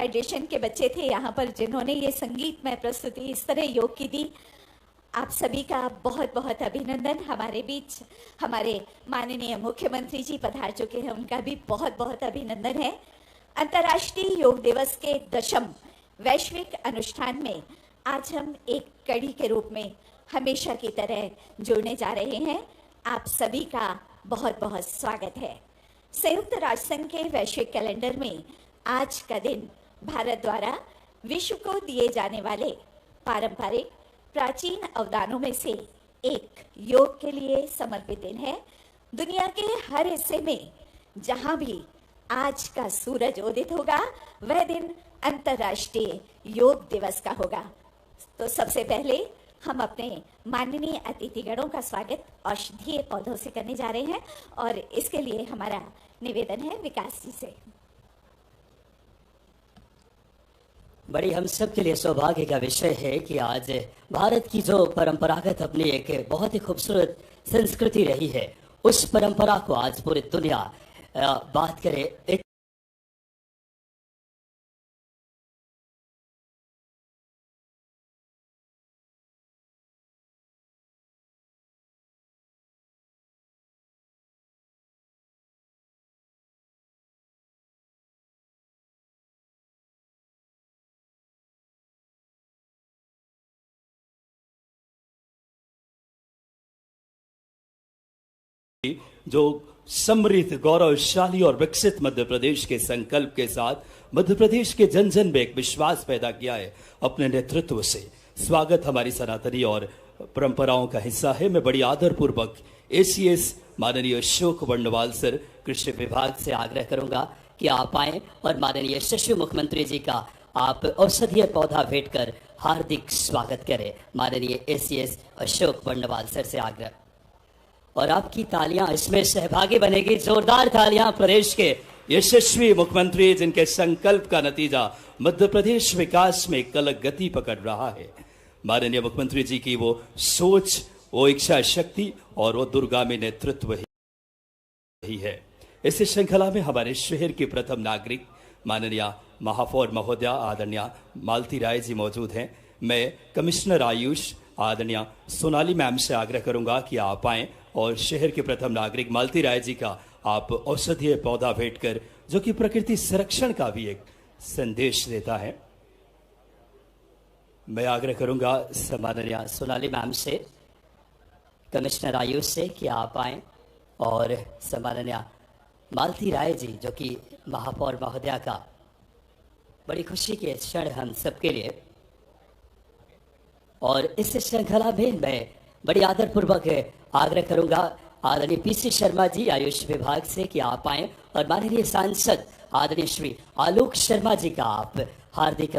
Federation के बच्चे थे यहाँ पर जिन्होंने ये संगीतमय प्रस्तुति इस तरह योग की दी। आप सभी का बहुत बहुत अभिनंदन। हमारे बीच हमारे माननीय मुख्यमंत्री जी पधार चुके हैं, उनका भी बहुत बहुत अभिनंदन है। अंतर्राष्ट्रीय योग दिवस के 10वें वैश्विक अनुष्ठान में आज हम एक कड़ी के रूप में हमेशा की तरह जुड़ने जा रहे हैं। आप सभी का बहुत बहुत स्वागत है। संयुक्त राष्ट्र संघ के वैश्विक कैलेंडर में आज का दिन भारत द्वारा विश्व को दिए जाने वाले पारंपरिक प्राचीन अवदानों में से एक योग के लिए समर्पित दिन है। दुनिया के हर हिस्से में जहां भी आज का सूरज उदित होगा वह दिन अंतर्राष्ट्रीय योग दिवस का होगा। तो सबसे पहले हम अपने माननीय अतिथिगणों का स्वागत औषधीय पौधों से करने जा रहे हैं और इसके लिए हमारा निवेदन है विकास जी से। बड़ी हम सब के लिए सौभाग्य का विषय है कि आज भारत की जो परंपरागत अपनी एक बहुत ही खूबसूरत संस्कृति रही है, उस परंपरा को आज पूरी दुनिया बात करे। एक जो समृद्ध, गौरवशाली और विकसित मध्य प्रदेश के संकल्प के साथ मध्य प्रदेश के जन जन में एक विश्वास पैदा किया है अपने नेतृत्व से। स्वागत हमारी सनातनी और परंपराओं का हिस्सा है। मैं बड़ी आदरपूर्वक एसीएस माननीय अशोक वर्णवाल सर कृषि विभाग से आग्रह करूंगा कि आप आए और माननीय यशस्वी मुख्यमंत्री जी का आप औषधीय पौधा भेंट कर हार्दिक स्वागत करें। माननीय एसीएस अशोक वर्णवाल सर से आग्रह, और आपकी तालियां इसमें सहभागी बनेगी। जोरदार तालियां प्रदेश के यशस्वी मुख्यमंत्री जिनके संकल्प का नतीजा मध्य प्रदेश विकास में एक अलग गति पकड़ रहा है। माननीय मुख्यमंत्री जी की वो सोच, वो इच्छा शक्ति और वो दूरगामी नेतृत्व ही है। इस श्रृंखला में हमारे शहर के प्रथम नागरिक माननीय महापौर महोदया आदरणीय मालती राय जी मौजूद हैं। मैं कमिश्नर आयुष आदरणीय सोनाली मैम से आग्रह करूंगा कि आप आएं और शहर के प्रथम नागरिक मालती राय जी का आप औषधीय पौधा भेंट कर, जो कि प्रकृति संरक्षण का भी एक संदेश देता है। मैं आग्रह करूंगा माननीय सोनाली मैम से, कमिश्नर आयुष से कि आप आए और माननीय मालती राय जी जो कि महापौर महोदया का बड़ी खुशी के क्षण हम सबके लिए। और इस श्रृंखला में मैं बड़ी आदरपूर्वक आग्रह करूंगा आदरणीय पीसी शर्मा जी आयुष विभाग से कि आप आए और माननीय सांसद आदरणीय श्री आलोक शर्मा जी का आप हार्दिक,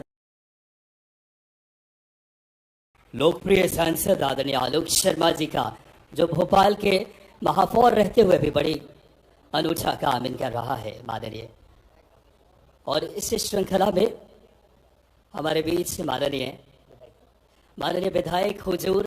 लोकप्रिय सांसद आदरणीय आलोक शर्मा जी का जो भोपाल के महापौर रहते हुए भी बड़ी अनूठा काम कर रहा है माननीय। और इस श्रृंखला में हमारे बीच से माननीय विधायक हुजूर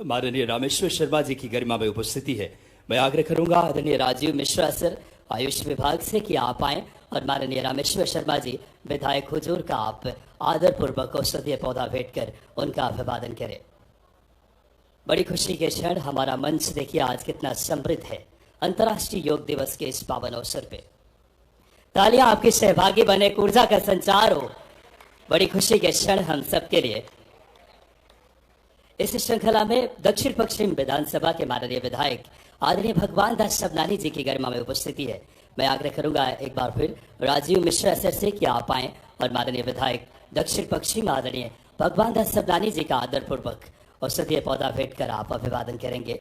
माननीय रामेश्वर शर्मा जी की गरिमा में उपस्थिति है। मैं आग्रह करूंगा आदरणीय राजीव मिश्रा सर आयुष विभाग से कि आप आए और माननीय रामेश्वर शर्मा जी विधायक हुजूर का आप आदरपूर्वक औषधीय पौधा भेंट कर उनका अभिवादन करें। बड़ी खुशी के क्षण। हमारा मंच देखिए आज कितना समृद्ध है अंतर्राष्ट्रीय योग दिवस के इस पावन अवसर पे। तालियां आपके सहभागी बने, ऊर्जा का संचार हो। बड़ी खुशी के क्षण हम सबके लिए। इस श्रृंखला में दक्षिण पश्चिम विधानसभा के माननीय विधायक आदरणीय भगवान दास सबनानी जी की गरिमा में उपस्थिति है। मैं आग्रह करूंगा एक बार फिर राजीव मिश्रा सर से कि आप आए और माननीय विधायक दक्षिण पश्चिम आदरणीय भगवान दास सबनानी जी का आदरपूर्वक औषधीय पौधा भेंट कर आप अभिवादन करेंगे।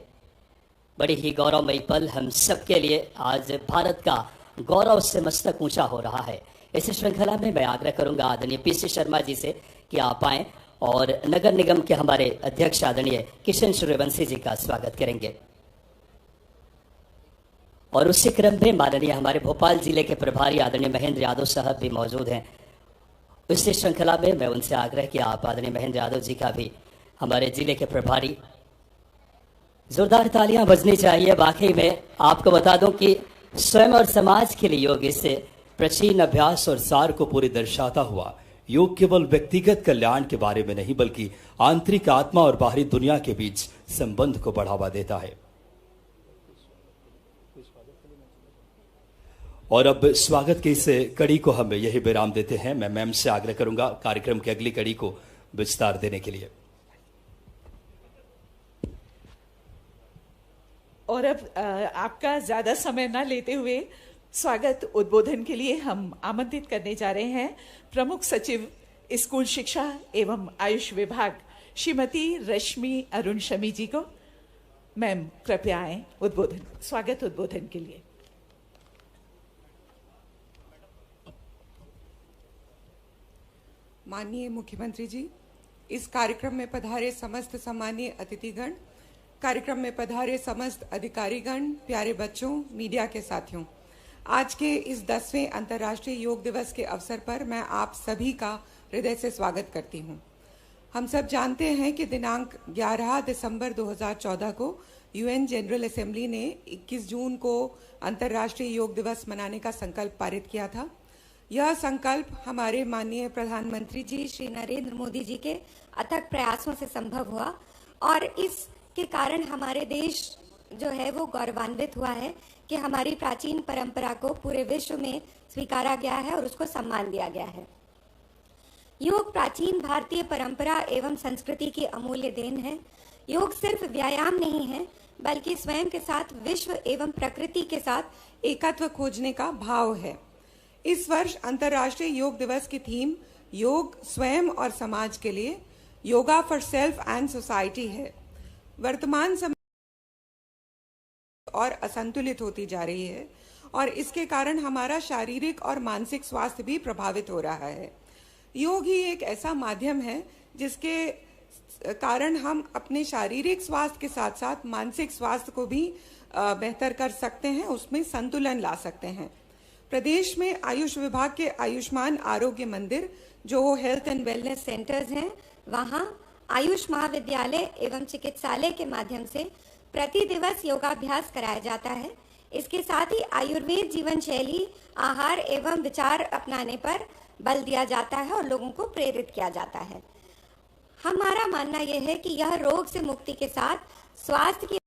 बड़ी ही गौरवमयी पल हम सबके लिए। आज भारत का गौरव से मस्तक ऊंचा हो रहा है। इस श्रृंखला में मैं आग्रह करूंगा आदरणीय पीसी शर्मा जी से कि आप आए और नगर निगम के हमारे अध्यक्ष आदरणीय किशन सूर्यवंशी जी का स्वागत करेंगे। और उसी क्रम में माननीय हमारे भोपाल जिले के प्रभारी आदरणीय महेंद्र यादव साहब भी मौजूद हैं। इसी श्रृंखला में मैं उनसे आग्रह किया आप आदरणीय महेंद्र यादव जी का भी हमारे जिले के प्रभारी। जोरदार तालियां बजनी चाहिए। वाकई में आपको बता दूं कि स्वयं और समाज के लिए योग इससे प्राचीन अभ्यास और सार को पूरी दर्शाता हुआ योग केवल व्यक्तिगत कल्याण के बारे में नहीं बल्कि आंतरिक आत्मा और बाहरी दुनिया के बीच संबंध को बढ़ावा देता है। और अब स्वागत की इस कड़ी को हम यही विराम देते हैं। मैं मैम से आग्रह करूंगा कार्यक्रम की अगली कड़ी को विस्तार देने के लिए। और अब आपका ज्यादा समय ना लेते हुए स्वागत उद्बोधन के लिए हम आमंत्रित करने जा रहे हैं प्रमुख सचिव स्कूल शिक्षा एवं आयुष विभाग श्रीमती रश्मि अरुण शमी जी को। मैम कृपया आए स्वागत उद्बोधन के लिए। माननीय मुख्यमंत्री जी, इस कार्यक्रम में पधारे समस्त सम्मानीय अतिथिगण, कार्यक्रम में पधारे समस्त अधिकारीगण, प्यारे बच्चों, मीडिया के साथियों, आज के इस 10वें अंतर्राष्ट्रीय योग दिवस के अवसर पर मैं आप सभी का हृदय से स्वागत करती हूं। हम सब जानते हैं कि दिनांक 11 दिसंबर 2014 को यूएन जनरल असेंबली ने 21 जून को अंतर्राष्ट्रीय योग दिवस मनाने का संकल्प पारित किया था। यह संकल्प हमारे माननीय प्रधानमंत्री जी श्री नरेंद्र मोदी जी के अथक प्रयासों से संभव हुआ और इसके कारण हमारे देश जो है वो गौरवान्वित हुआ है कि हमारी प्राचीन परंपरा को पूरे विश्व में स्वीकारा गया है और उसको सम्मान दिया गया है। योग प्राचीन भारतीय परंपरा एवं संस्कृति की अमूल्य देन है। योग सिर्फ व्यायाम नहीं है बल्कि स्वयं के साथ विश्व एवं प्रकृति के साथ एकत्व खोजने का भाव है। इस वर्ष अंतर्राष्ट्रीय योग दिवस की थीम योग स्वयं और समाज के लिए, yoga for self and society है। वर्तमान समय और असंतुलित होती जा रही है और इसके कारण हमारा शारीरिक और मानसिक स्वास्थ्य भी प्रभावित हो रहा है। योग ही एक ऐसा माध्यम है जिसके कारण हम अपने शारीरिक स्वास्थ्य के साथ साथ मानसिक स्वास्थ्य को भी बेहतर कर सकते हैं, उसमें संतुलन ला सकते हैं। प्रदेश में आयुष विभाग के आयुष्मान आरोग्य मंदिर जो हेल्थ एंड वेलनेस सेंटर्स हैं, वहां आयुष महाविद्यालय एवं चिकित्सालय के माध्यम से प्रति दिवस योगाभ्यास कराया जाता है। इसके साथ ही आयुर्वेद जीवन शैली, आहार एवं विचार अपनाने पर बल दिया जाता है और लोगों को प्रेरित किया जाता है। हमारा मानना यह है कि यह रोग से मुक्ति के साथ स्वास्थ्य की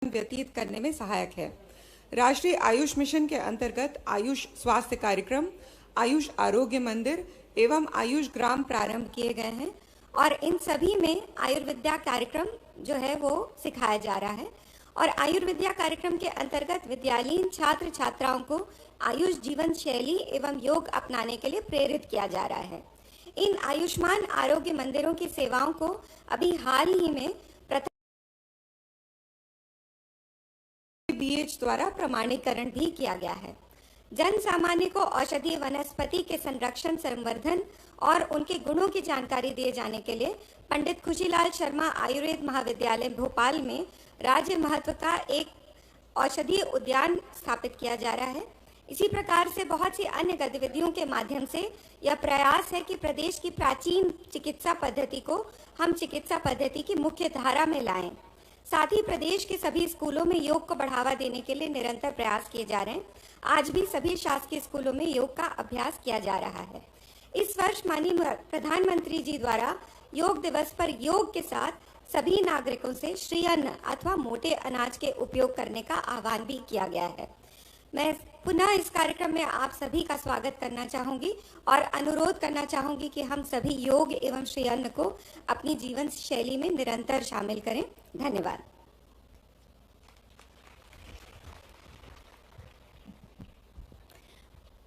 व्यतीत करने में सहायक है। राष्ट्रीय आयुष मिशन के अंतर्गत आयुष स्वास्थ्य कार्यक्रम, आयुष आरोग्य मंदिर एवं आयुष ग्राम प्रारंभ किए गए हैं और इन सभी में आयुर्विद्या कार्यक्रम जो है वो सिखाया जा रहा है और आयुर्विद्या कार्यक्रम के अंतर्गत विद्यालयीन छात्र छात्राओं को आयुष जीवन शैली एवं योग अपनाने के लिए प्रेरित किया जा रहा है। इन आयुष्मान आरोग्य मंदिरों की सेवाओं को अभी हाल ही में BH द्वारा प्रमाणीकरण भी किया गया है। जन सामान्य को औषधीय वनस्पति के संरक्षण, संवर्धन और उनके गुणों की जानकारी दिए जाने के लिए पंडित खुशीलाल शर्मा आयुर्वेद महाविद्यालय भोपाल में राज्य महत्व का एक औषधीय उद्यान स्थापित किया जा रहा है। इसी प्रकार से बहुत सी अन्य गतिविधियों के माध्यम से यह प्रयास है कि प्रदेश की प्राचीन चिकित्सा पद्धति को हम चिकित्सा पद्धति की मुख्य धारा में लाएं। साथ ही प्रदेश के सभी स्कूलों में योग को बढ़ावा देने के लिए निरंतर प्रयास किए जा रहे हैं। आज भी सभी शासकीय स्कूलों में योग का अभ्यास किया जा रहा है। इस वर्ष माननीय प्रधानमंत्री जी द्वारा योग दिवस पर योग के साथ सभी नागरिकों से श्रीअन्न अथवा मोटे अनाज के उपयोग करने का आह्वान भी किया गया है। मैं पुनः इस कार्यक्रम में आप सभी का स्वागत करना चाहूंगी और अनुरोध करना चाहूंगी कि हम सभी योग एवं श्रीअन्न को अपनी जीवन शैली में निरंतर शामिल करें। धन्यवाद।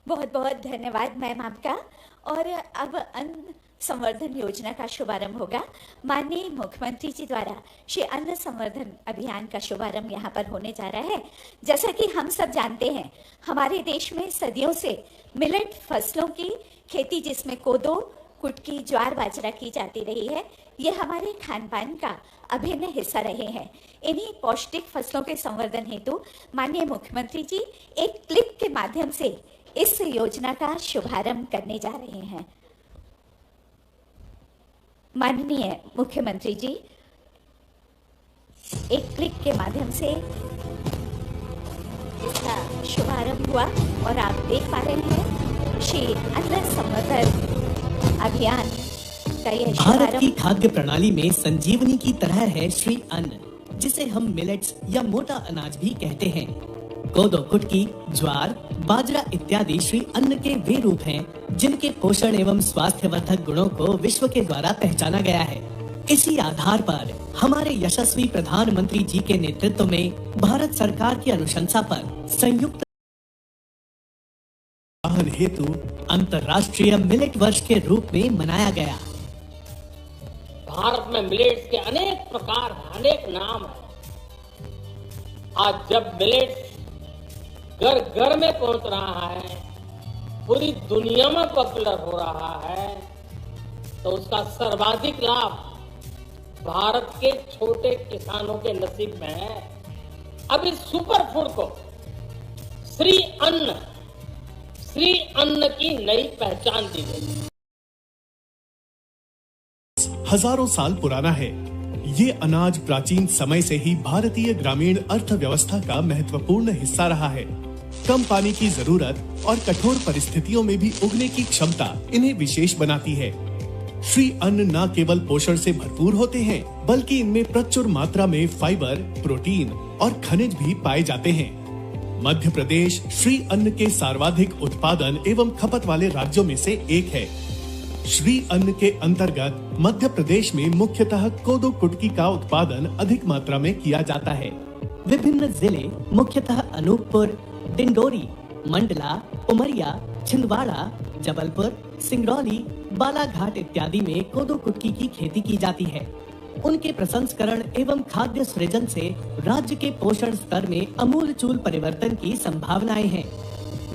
बहुत बहुत धन्यवाद मैम आपका। और अब अन्न संवर्धन योजना का शुभारंभ होगा। माननीय मुख्यमंत्री जी द्वारा श्री अन्न संवर्धन अभियान का शुभारंभ यहाँ पर होने जा रहा है। जैसा कि हम सब जानते हैं, हमारे देश में सदियों से मिलेट फसलों की खेती, जिसमें कोदो, कुटकी, ज्वार, बाजरा की जाती रही है, ये हमारे खान पान का अभिन्न हिस्सा रहे हैं। इन्हीं पौष्टिक फसलों के संवर्धन हेतु माननीय मुख्यमंत्री जी एक क्लिप के माध्यम से इस योजना का शुभारंभ करने जा रहे हैं। माननीय मुख्यमंत्री जी एक क्लिक के माध्यम से का शुभारंभ हुआ और आप देख पा रहे हैं श्री अन्न संवर्धन अभियान का यह भारत की शुभारंभ। खाद्य प्रणाली में संजीवनी की तरह है श्री अन्न, जिसे हम मिलेट्स या मोटा अनाज भी कहते हैं। कोदो, कुटकी, ज्वार, बाजरा इत्यादि श्री अन्न के वे रूप हैं जिनके पोषण एवं स्वास्थ्यवर्धक गुणों को विश्व के द्वारा पहचाना गया है। इसी आधार पर हमारे यशस्वी प्रधानमंत्री जी के नेतृत्व में भारत सरकार की अनुशंसा पर संयुक्त हेतु अंतर्राष्ट्रीय मिलेट वर्ष के रूप में मनाया गया। भारत में मिलेट्स के अनेक प्रकार, अनेक नाम है। आज जब मिलेट्स घर घर में पहुंच रहा है, पूरी दुनिया में पॉपुलर हो रहा है, तो उसका सर्वाधिक लाभ भारत के छोटे किसानों के नसीब में है। अब इस सुपर फूड को श्री अन्न की नई पहचान दी गई। हजारों साल पुराना है। ये अनाज प्राचीन समय से ही भारतीय ग्रामीण अर्थव्यवस्था का महत्वपूर्ण हिस्सा रहा है। कम पानी की जरूरत और कठोर परिस्थितियों में भी उगने की क्षमता इन्हें विशेष बनाती है। श्री अन्न न केवल पोषण से भरपूर होते हैं, बल्कि इनमें प्रचुर मात्रा में फाइबर, प्रोटीन और खनिज भी पाए जाते हैं। मध्य प्रदेश श्री अन्न के सर्वाधिक उत्पादन एवं खपत वाले राज्यों में से एक है। श्री अन्न के अंतर्गत मध्य प्रदेश में मुख्यतः कोदो, कुटकी का उत्पादन अधिक मात्रा में किया जाता है। विभिन्न जिले मुख्यतः अनूपपुर, डिंडोरी, मंडला, उमरिया, छिंदवाड़ा, जबलपुर, सिंगरौली, बालाघाट इत्यादि में कोदो, कुटकी की खेती की जाती है। उनके प्रसंस्करण एवं खाद्य सृजन से राज्य के पोषण स्तर में अमूलचूल परिवर्तन की संभावनाएं हैं।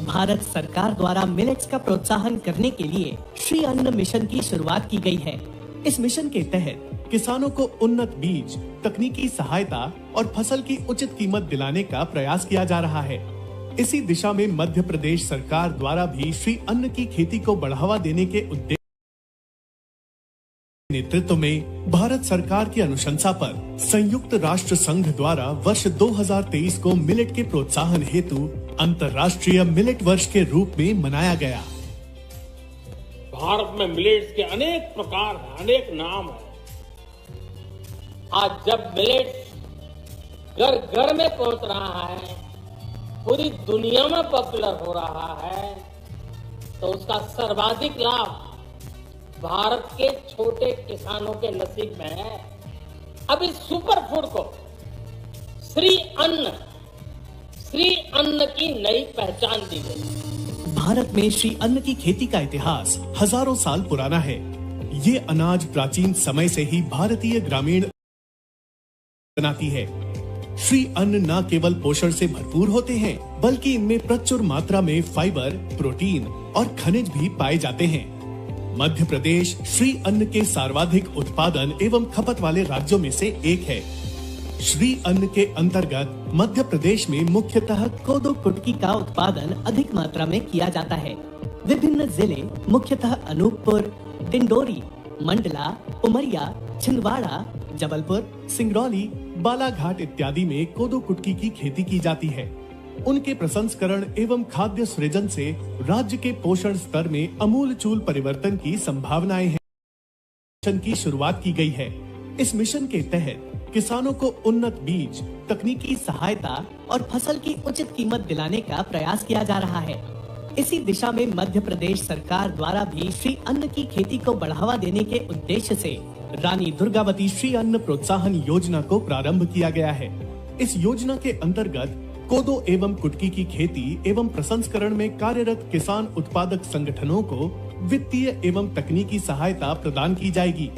भारत सरकार द्वारा मिलेट्स का प्रोत्साहन करने के लिए श्री अन्न मिशन की शुरुआत की गई है। इस मिशन के तहत किसानों को उन्नत बीज, तकनीकी सहायता और फसल की उचित कीमत दिलाने का प्रयास किया जा रहा है। इसी दिशा में मध्य प्रदेश सरकार द्वारा भी श्री अन्न की खेती को बढ़ावा देने के उद्देश्य नेतृत्व में भारत सरकार की अनुशंसा पर संयुक्त राष्ट्र संघ द्वारा वर्ष 2023 को मिलेट के प्रोत्साहन हेतु अंतर्राष्ट्रीय मिलेट वर्ष के रूप में मनाया गया। भारत में मिलेट्स के अनेक प्रकार, अनेक नाम है। आज जब मिलेट्स घर घर में पहुंच रहा है, पूरी दुनिया में पॉपुलर हो रहा है, तो उसका सर्वाधिक लाभ भारत के छोटे किसानों के नसीब में है। अब इस सुपर फूड को श्री अन्न की नई पहचान दी गई। भारत में श्री अन्न की खेती का इतिहास हजारों साल पुराना है। ये अनाज प्राचीन समय से ही भारतीय ग्रामीण बनाती है। श्री अन्न न केवल पोषण से भरपूर होते हैं, बल्कि इनमें प्रचुर मात्रा में फाइबर, प्रोटीन और खनिज भी पाए जाते हैं। मध्य प्रदेश श्री अन्न के सर्वाधिक उत्पादन एवं खपत वाले राज्यों में से एक है। श्री अन्न के अंतर्गत मध्य प्रदेश में मुख्यतः कोदो, कुटकी का उत्पादन अधिक मात्रा में किया जाता है। विभिन्न जिले मुख्यतः अनूपपुर, डिंडोरी, मंडला, उमरिया, छिंदवाड़ा, जबलपुर, सिंगरौली, बालाघाट इत्यादि में कोदो, कुटकी की खेती की जाती है। उनके प्रसंस्करण एवं खाद्य सृजन से राज्य के पोषण स्तर में अमूलचूल परिवर्तन की संभावनाएं हैं। मिशन की शुरुआत की गई है। इस मिशन के तहत किसानों को उन्नत बीज, तकनीकी सहायता और फसल की उचित कीमत दिलाने का प्रयास किया जा रहा है। इसी दिशा में मध्य प्रदेश सरकार द्वारा भी श्री अन्न की खेती को बढ़ावा देने के उद्देश्य से रानी दुर्गावती श्री अन्न प्रोत्साहन योजना को प्रारंभ किया गया है। इस योजना के अंतर्गत कोदो एवं कुटकी की खेती एवं प्रसंस्करण में कार्यरत किसान उत्पादक संगठनों को वित्तीय एवं तकनीकी सहायता प्रदान की जाएगी।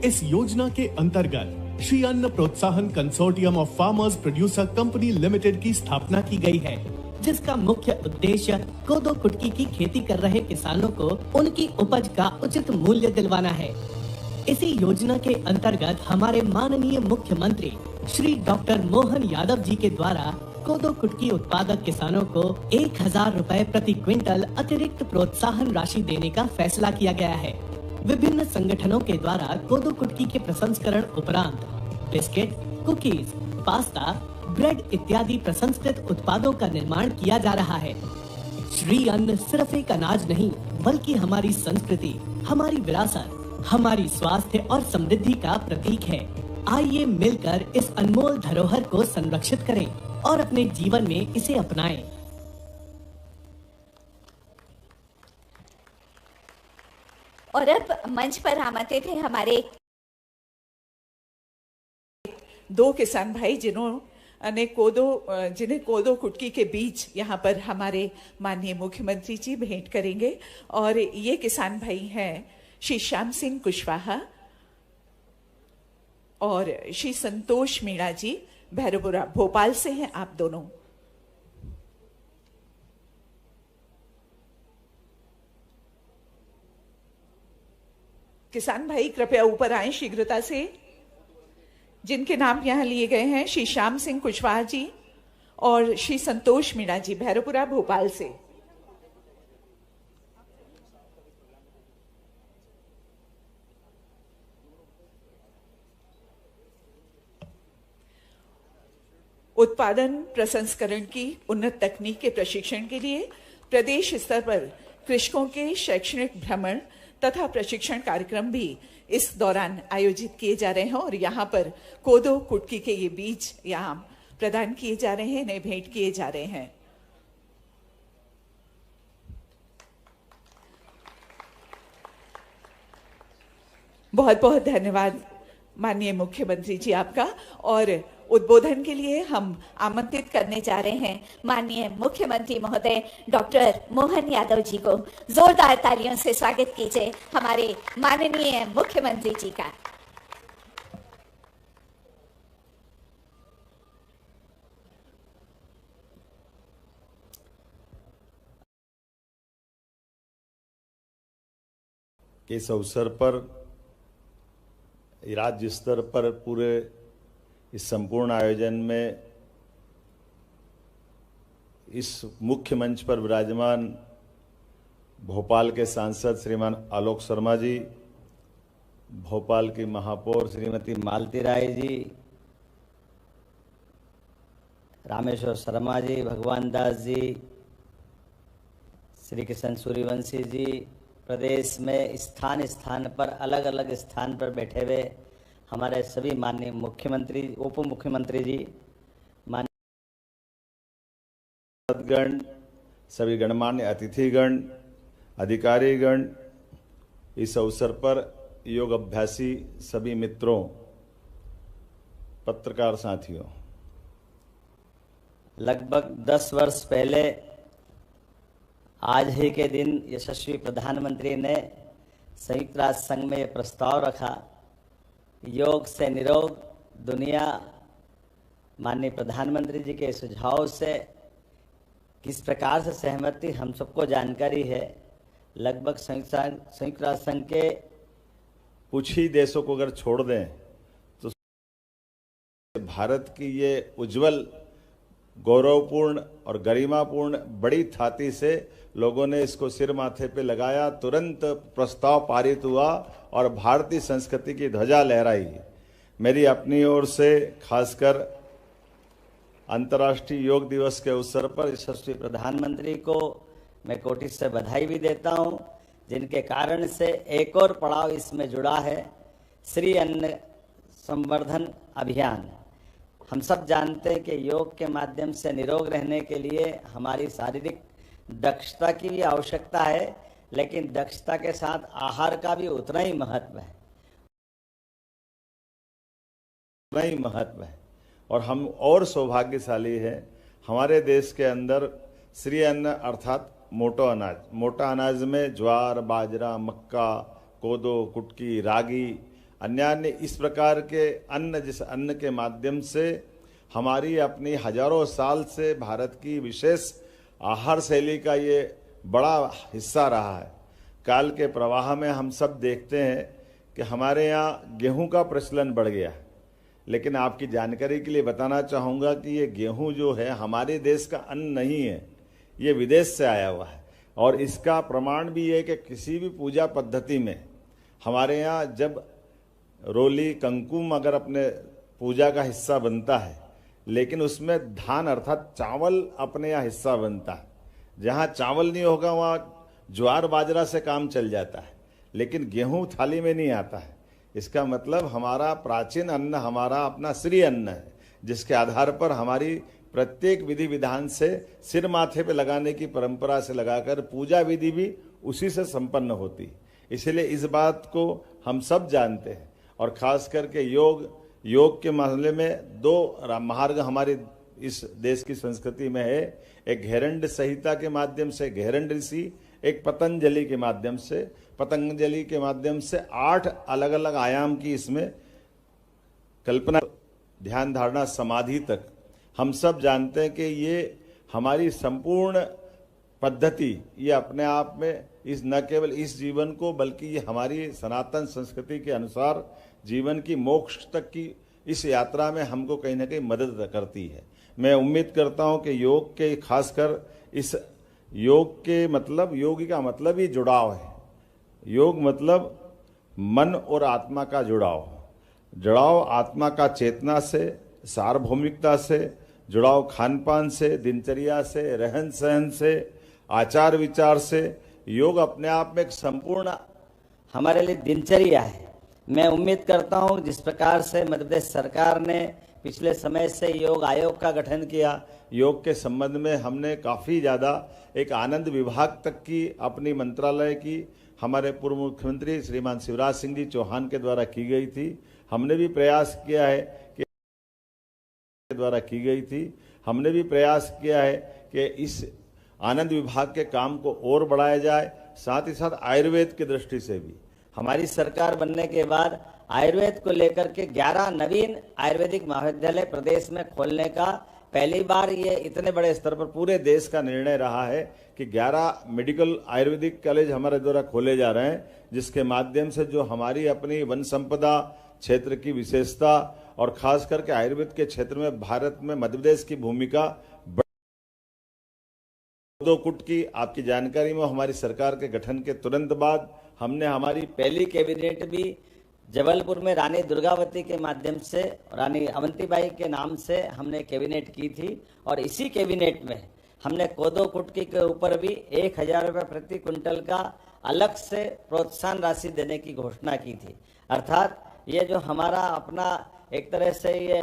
इस योजना के अंतर्गत श्री अन्न प्रोत्साहन consortium of farmers producer company limited की स्थापना की गई है, जिसका मुख्य उद्देश्य कोदो, कुटकी की खेती कर रहे किसानों को उनकी उपज का उचित मूल्य दिलवाना है। इसी योजना के अंतर्गत हमारे माननीय मुख्यमंत्री श्री डॉक्टर मोहन यादव जी के द्वारा कोदो, कुटकी उत्पादक किसानों को 1000 रुपए प्रति क्विंटल अतिरिक्त प्रोत्साहन राशि देने का फैसला किया गया है। विभिन्न संगठनों के द्वारा कोदो, कुटकी के प्रसंस्करण उपरांत बिस्किट, कुकीज, पास्ता, ब्रेड इत्यादि प्रसंस्कृत उत्पादों का निर्माण किया जा रहा है। श्री अन्न सिर्फ एक अनाज नहीं, बल्कि हमारी संस्कृति, हमारी विरासत, हमारी स्वास्थ्य और समृद्धि का प्रतीक है। आइए मिलकर इस अनमोल धरोहर को संरक्षित करें और अपने जीवन में इसे अपनाएं। और अब मंच पर आमंत्रित थे हमारे दो किसान भाई जिन्हें कोदो कुटकी के बीज यहाँ पर हमारे माननीय मुख्यमंत्री जी भेंट करेंगे। और ये किसान भाई हैं श्री श्याम सिंह कुशवाहा और श्री संतोष मीणा जी, भैरवपुरा भोपाल से हैं आप दोनों। किसान भाई कृपया ऊपर आए शीघ्रता से। जिनके नाम यहां लिए गए हैं श्री श्याम सिंह कुशवाहा जी और श्री संतोष मीणा जी, भैरवपुरा भोपाल से। उत्पादन प्रसंस्करण की उन्नत तकनीक के प्रशिक्षण के लिए प्रदेश स्तर पर कृषकों के शैक्षणिक भ्रमण तथा प्रशिक्षण कार्यक्रम भी इस दौरान आयोजित किए जा रहे हैं। और यहाँ पर कोदो कुटकी के ये बीज यहाँ प्रदान किए जा रहे हैं, इन्हें भेंट किए जा रहे हैं। बहुत बहुत धन्यवाद माननीय मुख्यमंत्री जी आपका। और उद्बोधन के लिए हम आमंत्रित करने जा रहे हैं माननीय मुख्यमंत्री महोदय डॉक्टर मोहन यादव जी को। जोरदार तालियों से स्वागत कीजिए हमारे माननीय मुख्यमंत्री जी का। इस अवसर पर राज्य स्तर पर पूरे इस संपूर्ण आयोजन में इस मुख्य मंच पर विराजमान भोपाल के सांसद श्रीमान आलोक शर्मा जी, भोपाल की महापौर श्रीमती मालती राय जी, रामेश्वर शर्मा जी, भगवान दास जी, श्री किशन सूर्यवंशी जी, प्रदेश में स्थान स्थान पर अलग अलग स्थान पर बैठे हुए हमारे सभी माननीय मुख्यमंत्री, उप मुख्यमंत्री जी, माननीय सभी गणमान्य अतिथिगण, अधिकारीगण, इस अवसर पर योग अभ्यासी सभी मित्रों, पत्रकार साथियों, लगभग 10 वर्ष पहले आज ही के दिन यशस्वी प्रधानमंत्री ने संयुक्त राष्ट्र संघ में प्रस्ताव रखा, योग से निरोग दुनिया। माननीय प्रधानमंत्री जी के सुझाव से किस प्रकार से सहमति हम सबको जानकारी है। लगभग संयुक्त राष्ट्र संघ के कुछ ही देशों को अगर छोड़ दें तो भारत की ये उज्जवल, गौरवपूर्ण और गरिमापूर्ण बड़ी थाती से लोगों ने इसको सिर माथे पे लगाया, तुरंत प्रस्ताव पारित हुआ और भारतीय संस्कृति की ध्वजा लहराई। मेरी अपनी ओर से खासकर अंतर्राष्ट्रीय योग दिवस के अवसर पर यशस्वी प्रधानमंत्री को मैं कोटि से बधाई भी देता हूं, जिनके कारण से एक और पड़ाव इसमें जुड़ा है, श्री अन्न संवर्धन अभियान। हम सब जानते हैं कि योग के माध्यम से निरोग रहने के लिए हमारी शारीरिक दक्षता की भी आवश्यकता है, लेकिन दक्षता के साथ आहार का भी उतना ही महत्व है। और हम और सौभाग्यशाली हैं, हमारे देश के अंदर श्री अन्न अर्थात मोटा अनाज में ज्वार, बाजरा, मक्का, कोदो, कुटकी, रागी, अन्य इस प्रकार के अन्न, जिस अन्न के माध्यम से हमारी अपनी हजारों साल से भारत की विशेष आहार शैली का ये बड़ा हिस्सा रहा है। काल के प्रवाह में हम सब देखते हैं कि हमारे यहाँ गेहूं का प्रचलन बढ़ गया है, लेकिन आपकी जानकारी के लिए बताना चाहूँगा कि ये गेहूं जो है हमारे देश का अन्न नहीं है, ये विदेश से आया हुआ है। और इसका प्रमाण भी है कि किसी भी पूजा पद्धति में हमारे यहाँ जब रोली, कंकुम अगर अपने पूजा का हिस्सा बनता है लेकिन उसमें धान अर्थात चावल अपने यहाँ हिस्सा बनता है। जहाँ चावल नहीं होगा वहाँ ज्वार बाजरा से काम चल जाता है, लेकिन गेहूं थाली में नहीं आता है। इसका मतलब हमारा प्राचीन अन्न हमारा अपना श्री अन्न है, जिसके आधार पर हमारी प्रत्येक विधि विधान से सिर माथे पे लगाने की परंपरा से लगाकर पूजा विधि भी उसी से संपन्न होती। इसलिए इस बात को हम सब जानते हैं, और खास करके योग के मामले में दो मार्ग हमारे इस देश की संस्कृति में है। एक घेरंड संहिता के माध्यम से घेरंड ऋषि, एक पतंजलि के माध्यम से। पतंजलि के माध्यम से 8 अलग अलग आयाम की इसमें कल्पना, ध्यान धारणा समाधि तक हम सब जानते हैं कि ये हमारी संपूर्ण पद्धति ये अपने आप में इस न केवल इस जीवन को बल्कि ये हमारी सनातन संस्कृति के अनुसार जीवन की मोक्ष तक की इस यात्रा में हमको कहीं ना कहीं मदद करती है। मैं उम्मीद करता हूं कि योग के खासकर इस योग के मतलब योगी का मतलब ही जुड़ाव है। योग मतलब मन और आत्मा का जुड़ाव आत्मा का चेतना से, सार्वभौमिकता से, जुड़ाव खान पान से, दिनचर्या से, रहन सहन से, आचार विचार से। योग अपने आप में एक संपूर्ण हमारे लिए दिनचर्या है। मैं उम्मीद करता हूं जिस प्रकार से मध्य प्रदेश सरकार ने पिछले समय से योग आयोग का गठन किया, योग के संबंध में हमने काफ़ी ज़्यादा एक आनंद विभाग तक की अपनी मंत्रालय की हमारे पूर्व मुख्यमंत्री श्रीमान शिवराज सिंह जी चौहान के द्वारा की गई थी। हमने भी प्रयास किया है कि इस आनंद विभाग के काम को और बढ़ाया जाए। साथ ही साथ आयुर्वेद की दृष्टि से भी हमारी सरकार बनने के बाद आयुर्वेद को लेकर के 11 नवीन आयुर्वेदिक महाविद्यालय प्रदेश में खोलने का पहली बार ये इतने बड़े स्तर पर पूरे देश का निर्णय रहा है कि 11 मेडिकल आयुर्वेदिक कॉलेज हमारे द्वारा खोले जा रहे हैं, जिसके माध्यम से जो हमारी अपनी वन संपदा क्षेत्र की विशेषता और खास करके आयुर्वेद के क्षेत्र में भारत में मध्य प्रदेश की भूमिका कोदोकुट की आपकी जानकारी में हमारी सरकार के गठन के तुरंत बाद हमने हमारी पहली कैबिनेट भी जबलपुर में रानी दुर्गावती के माध्यम से, रानी अवंतीबाई के नाम से हमने कैबिनेट की थी। और इसी कैबिनेट में हमने कोदो कुटकी के ऊपर भी 1000 रुपये प्रति क्विंटल का अलग से प्रोत्साहन राशि देने की घोषणा की थी। अर्थात ये जो हमारा अपना एक तरह से ये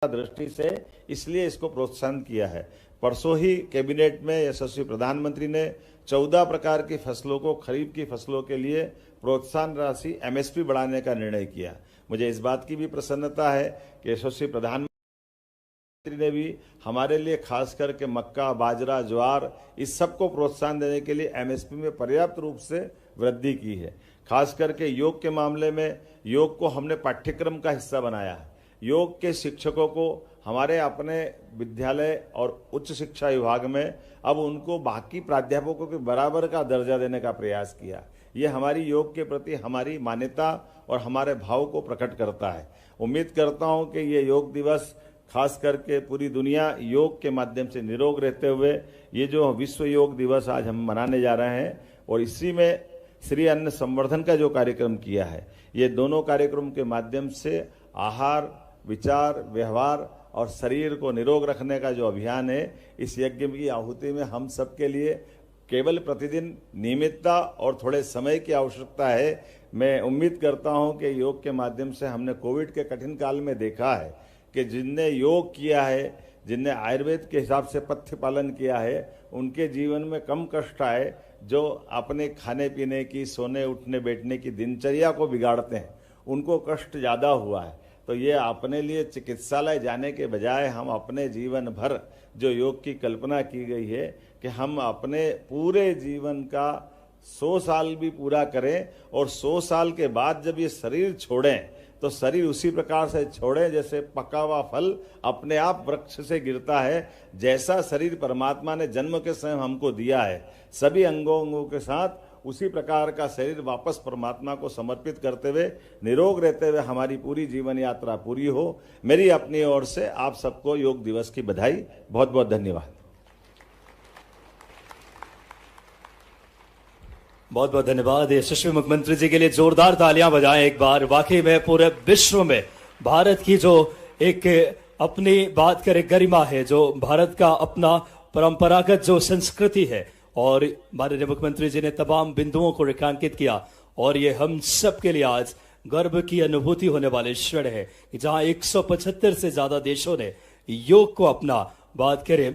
दृष्टि से इसलिए इसको प्रोत्साहन किया है। परसों ही कैबिनेट में यशस्वी प्रधानमंत्री ने 14 प्रकार की फसलों को खरीफ की फसलों के लिए प्रोत्साहन राशि एमएसपी बढ़ाने का निर्णय किया। मुझे इस बात की भी प्रसन्नता है कि यशस्वी प्रधानमंत्री ने भी हमारे लिए खास करके मक्का, बाजरा, ज्वार इस सबको प्रोत्साहन देने के लिए एमएसपी में पर्याप्त रूप से वृद्धि की है। खास करके योग के मामले में योग को हमने पाठ्यक्रम का हिस्सा बनाया है। योग के शिक्षकों को हमारे अपने विद्यालय और उच्च शिक्षा विभाग में अब उनको बाकी प्राध्यापकों के बराबर का दर्जा देने का प्रयास किया। ये हमारी योग के प्रति हमारी मान्यता और हमारे भाव को प्रकट करता है। उम्मीद करता हूं कि ये योग दिवस खास करके पूरी दुनिया योग के माध्यम से निरोग रहते हुए ये जो विश्व योग दिवस आज हम मनाने जा रहे हैं, और इसी में श्री अन्न संवर्धन का जो कार्यक्रम किया है, ये दोनों कार्यक्रम के माध्यम से आहार, विचार, व्यवहार और शरीर को निरोग रखने का जो अभियान है, इस यज्ञ की आहुति में हम सबके लिए केवल प्रतिदिन नियमितता और थोड़े समय की आवश्यकता है। मैं उम्मीद करता हूं कि योग के माध्यम से हमने कोविड के कठिन काल में देखा है कि जिनने योग किया है, जिनने आयुर्वेद के हिसाब से पथ्य पालन किया है, उनके जीवन में कम कष्ट आए। जो अपने खाने पीने की, सोने उठने बैठने की दिनचर्या को बिगाड़ते हैं, उनको कष्ट ज़्यादा हुआ है। तो ये अपने लिए चिकित्सालय जाने के बजाय हम अपने जीवन भर जो योग की कल्पना की गई है कि हम अपने पूरे जीवन का 100 साल भी पूरा करें, और 100 साल के बाद जब ये शरीर छोड़ें तो शरीर उसी प्रकार से छोड़ें जैसे पका हुआ फल अपने आप वृक्ष से गिरता है। जैसा शरीर परमात्मा ने जन्म के समय हमको दिया है, सभी अंगों के साथ उसी प्रकार का शरीर वापस परमात्मा को समर्पित करते हुए निरोग रहते हुए हमारी पूरी जीवन यात्रा पूरी हो। मेरी अपनी ओर से आप सबको योग दिवस की बधाई। बहुत बहुत धन्यवाद। बहुत बहुत धन्यवाद यशस्वी मुख्यमंत्री जी के लिए जोरदार तालियां बजाएं एक बार। वाकई में पूरे विश्व में भारत की जो एक अपनी बात करें गरिमा है, जो भारत का अपना परंपरागत जो संस्कृति है, और माननीय मुख्यमंत्री जी ने तमाम बिंदुओं को रेखांकित किया, और ये हम सब के लिए आज गर्व की अनुभूति होने वाले क्षण है कि जहां 175 से ज्यादा देशों ने योग को अपना बात करें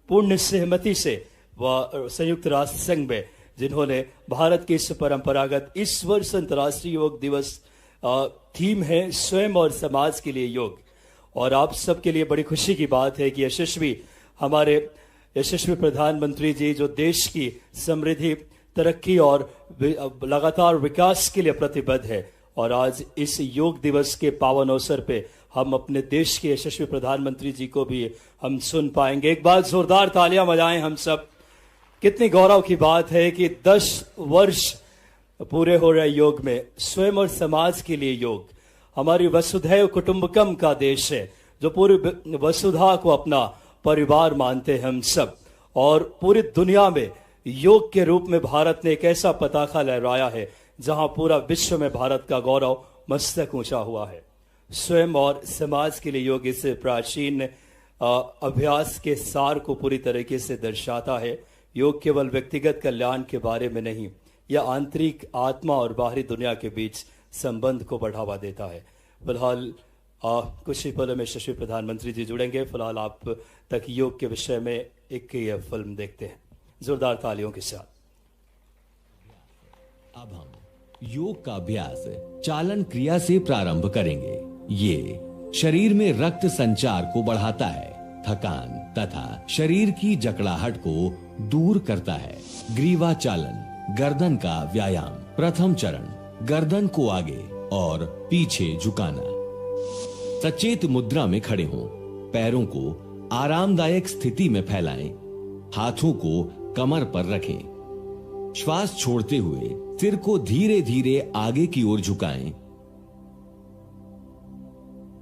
पूर्ण सहमति से व संयुक्त राष्ट्र संघ में जिन्होंने भारत के इस परंपरागत इस वर्ष अंतर्राष्ट्रीय योग दिवस थीम है स्वयं और समाज के लिए योग। और आप सबके लिए बड़ी खुशी की बात है कि हमारे यशस्वी प्रधानमंत्री जी जो देश की समृद्धि, तरक्की और लगातार विकास के लिए प्रतिबद्ध है, और आज इस योग दिवस के पावन अवसर पे हम अपने देश के यशस्वी प्रधानमंत्री जी को भी हम सुन पाएंगे। एक बार जोरदार तालियां बजाएं हम सब। कितनी गौरव की बात है कि 10 वर्ष पूरे हो रहे योग में, स्वयं और समाज के लिए योग। हमारी वसुधैव कुटुंबकम का देश है, जो पूरी वसुधा को अपना परिवार मानते हैं हम सब, और पूरी दुनिया में योग के रूप में भारत ने एक ऐसा पताका लहराया है जहां पूरा विश्व में भारत का गौरव मस्तक ऊंचा हुआ है। स्वयं और समाज के लिए योग इस प्राचीन अभ्यास के सार को पूरी तरीके से दर्शाता है। योग केवल व्यक्तिगत कल्याण के बारे में नहीं, यह आंतरिक आत्मा और बाहरी दुनिया के बीच संबंध को बढ़ावा देता है। फिलहाल कुछ ही पलों में यशस्वी प्रधानमंत्री जी जुड़ेंगे। फिलहाल आप तक योग के विषय में एक यह फिल्म देखते हैं जोरदार तालियों के साथ। अब हम योग का अभ्यास चालन क्रिया से प्रारंभ करेंगे। ये शरीर में रक्त संचार को बढ़ाता है, थकान तथा शरीर की जकड़ाहट को दूर करता है। ग्रीवा चालन, गर्दन का व्यायाम। प्रथम चरण, गर्दन को आगे और पीछे झुकाना। सचेत मुद्रा में खड़े हों, पैरों को आरामदायक स्थिति में फैलाएं, हाथों को कमर पर रखें। श्वास छोड़ते हुए सिर को धीरे धीरे आगे की ओर झुकाएं।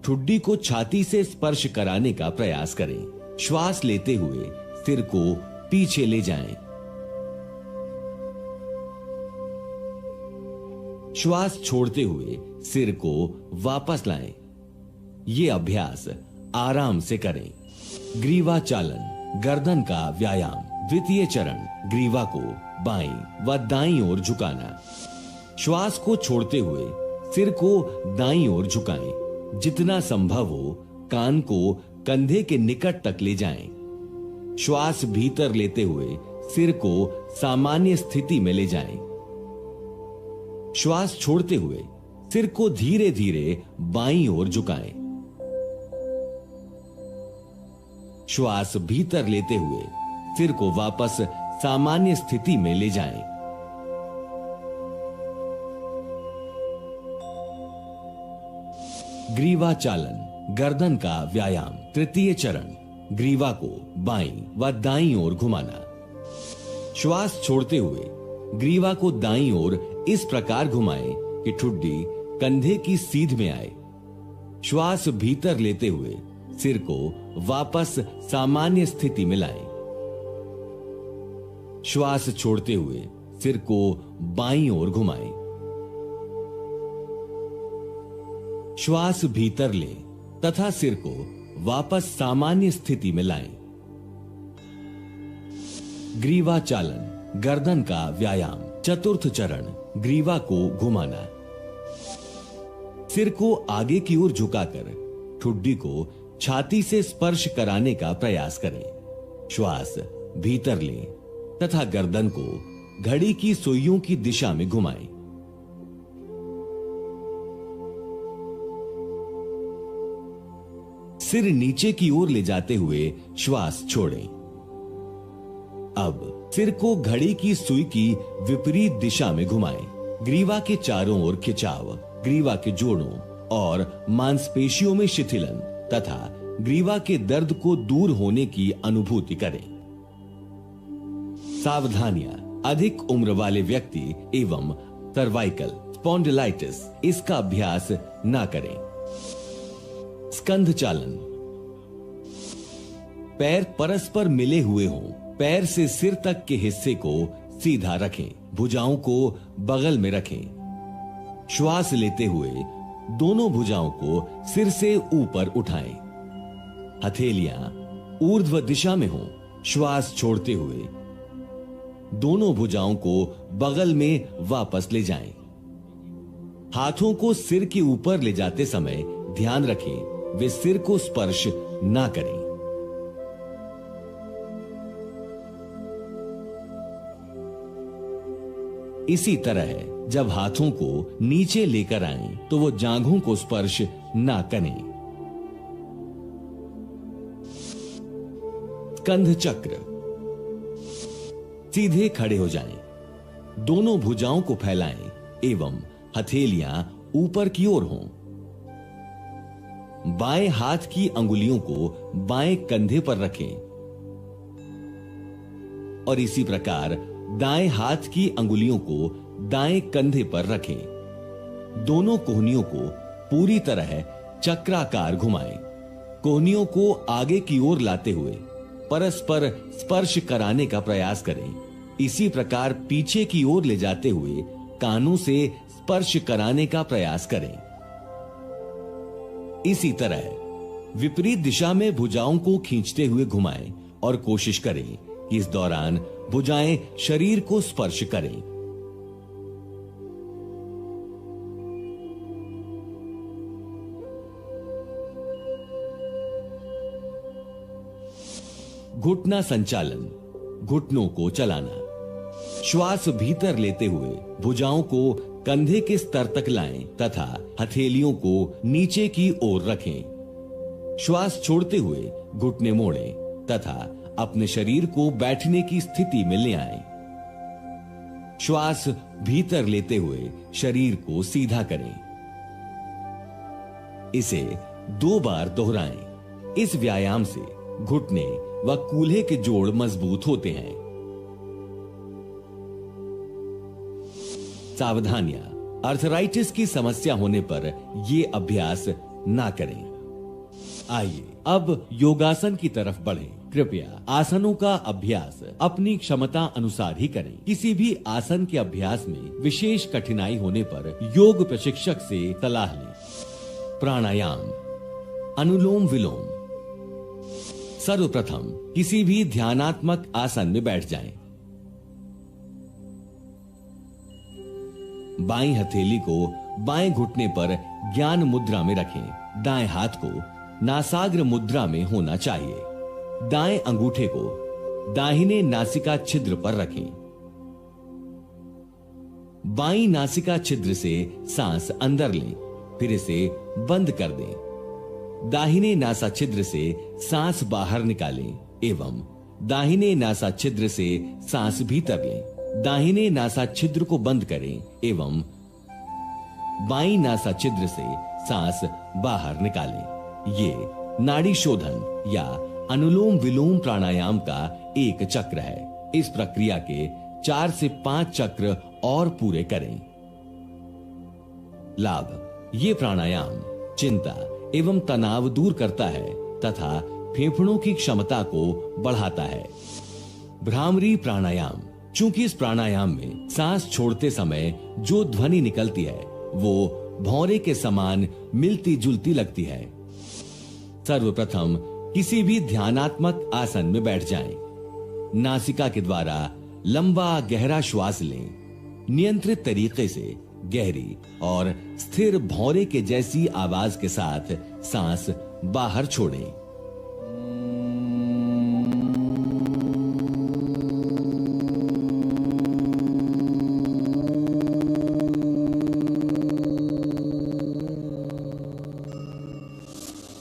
ठुड्डी को छाती से स्पर्श कराने का प्रयास करें। श्वास लेते हुए सिर को पीछे ले जाएं। श्वास छोड़ते हुए सिर को वापस लाएं। ये अभ्यास आराम से करें। ग्रीवा चालन, गर्दन का व्यायाम। द्वितीय चरण, ग्रीवा को बाईं व दाईं ओर झुकाना। श्वास को छोड़ते हुए सिर को दाईं ओर झुकाएं। जितना संभव हो कान को कंधे के निकट तक ले जाएं। श्वास भीतर लेते हुए सिर को सामान्य स्थिति में ले जाएं। श्वास छोड़ते हुए सिर को धीरे धीरे बाईं ओर झुकाएं। श्वास भीतर लेते हुए सिर को वापस सामान्य स्थिति में ले जाएं। ग्रीवा चालन, गर्दन का व्यायाम। तृतीय चरण, ग्रीवा को बाईं व दाईं ओर घुमाना। श्वास छोड़ते हुए ग्रीवा को दाईं ओर इस प्रकार घुमाएं कि ठुड्डी कंधे की सीध में आए। श्वास भीतर लेते हुए सिर को वापस सामान्य स्थिति में लाएं। श्वास छोड़ते हुए सिर को बाईं ओर घुमाएं। श्वास भीतर लें तथा सिर को वापस सामान्य स्थिति में लाएं। ग्रीवा चालन, गर्दन का व्यायाम। चतुर्थ चरण, ग्रीवा को घुमाना। सिर को आगे की ओर झुकाकर ठुड्डी को छाती से स्पर्श कराने का प्रयास करें। श्वास भीतर लें तथा गर्दन को घड़ी की सुइयों की दिशा में घुमाएं। सिर नीचे की ओर ले जाते हुए श्वास छोड़ें। अब सिर को घड़ी की सुई की विपरीत दिशा में घुमाएं। ग्रीवा के चारों ओर खिंचाव, ग्रीवा के जोड़ों और मांसपेशियों में शिथिलन तथा ग्रीवा के दर्द को दूर होने की अनुभूति करें। सावधानियां, अधिक उम्र वाले व्यक्ति एवं सर्वाइकल स्पॉन्डिलाइटिस इसका अभ्यास ना करें। स्कंध चालन, पैर परस्पर मिले हुए हों। पैर से सिर तक के हिस्से को सीधा रखें। भुजाओं को बगल में रखें। श्वास लेते हुए दोनों भुजाओं को सिर से ऊपर उठाएं। हथेलियां ऊर्ध्व दिशा में हों। श्वास छोड़ते हुए दोनों भुजाओं को बगल में वापस ले जाएं। हाथों को सिर के ऊपर ले जाते समय ध्यान रखें वे सिर को स्पर्श ना करें। इसी तरह जब हाथों को नीचे लेकर आएं तो वो जांघों को स्पर्श ना करें। स्कंध चक्र। सीधे खड़े हो जाएं। दोनों भुजाओं को फैलाएं एवं हथेलियां ऊपर की ओर हों। बाएं हाथ की अंगुलियों को बाएं कंधे पर रखें और इसी प्रकार दाएं हाथ की अंगुलियों को दाएं कंधे पर रखें। दोनों कोहनियों को पूरी तरह चक्राकार घुमाएं। कोहनियों को आगे की ओर लाते हुए परस्पर स्पर्श कराने का प्रयास करें। इसी प्रकार पीछे की ओर ले जाते हुए कानों से स्पर्श कराने का प्रयास करें। इसी तरह विपरीत दिशा में भुजाओं को खींचते हुए घुमाएं और कोशिश करें कि इस दौरान भुजाएं शरीर को स्पर्श करें। घुटना संचालन। घुटनों को चलाना। श्वास भीतर लेते हुए भुजाओं को कंधे के स्तर तक लाएं तथा हथेलियों को नीचे की ओर रखें। श्वास छोड़ते हुए घुटने मोड़ें तथा अपने शरीर को बैठने की स्थिति में ले आएं। श्वास भीतर लेते हुए शरीर को सीधा करें। इसे 2 बार दोहराएं। इस व्यायाम से घुटने व कूल्हे के जोड़ मजबूत होते हैं। सावधानियां। अर्थराइटिस की समस्या होने पर यह अभ्यास ना करें। आइए अब योगासन की तरफ बढ़ें। कृपया आसनों का अभ्यास अपनी क्षमता अनुसार ही करें। किसी भी आसन के अभ्यास में विशेष कठिनाई होने पर योग प्रशिक्षक से सलाह लें। प्राणायाम। अनुलोम विलोम। सर्वप्रथम किसी भी ध्यानात्मक आसन में बैठ जाएं। बाईं हथेली को बाएं घुटने पर ज्ञान मुद्रा में रखें। दाएं हाथ को नासाग्र मुद्रा में होना चाहिए। दाएं अंगूठे को दाहिने नासिका छिद्र पर रखें। बाईं नासिका छिद्र से सांस अंदर लें, फिर इसे बंद कर दें। दाहिने नासा छिद्र से सांस बाहर निकालें एवं दाहिने नासा छिद्र से सांस भीतर लें। दाहिने नासा छिद्र को बंद करें एवं बाईं नासा छिद्र से सांस बाहर निकालें। ये नाड़ी शोधन या अनुलोम विलोम प्राणायाम का एक चक्र है। इस प्रक्रिया के 4 से 5 चक्र और पूरे करें। लाभ। ये प्राणायाम चिंता एवं तनाव दूर करता है तथा फेफड़ों की क्षमता को बढ़ाता है। भ्रामरी प्राणायाम। चूंकि इस प्राणायाम में सांस छोड़ते समय जो ध्वनि निकलती है वो भौरे के समान मिलती जुलती लगती है। सर्वप्रथम किसी भी ध्यानात्मक आसन में बैठ जाएं। नासिका के द्वारा लंबा गहरा श्वास लें। नियंत्रित तरीके से गहरी और स्थिर भौरे के जैसी आवाज के साथ सांस बाहर छोड़ें।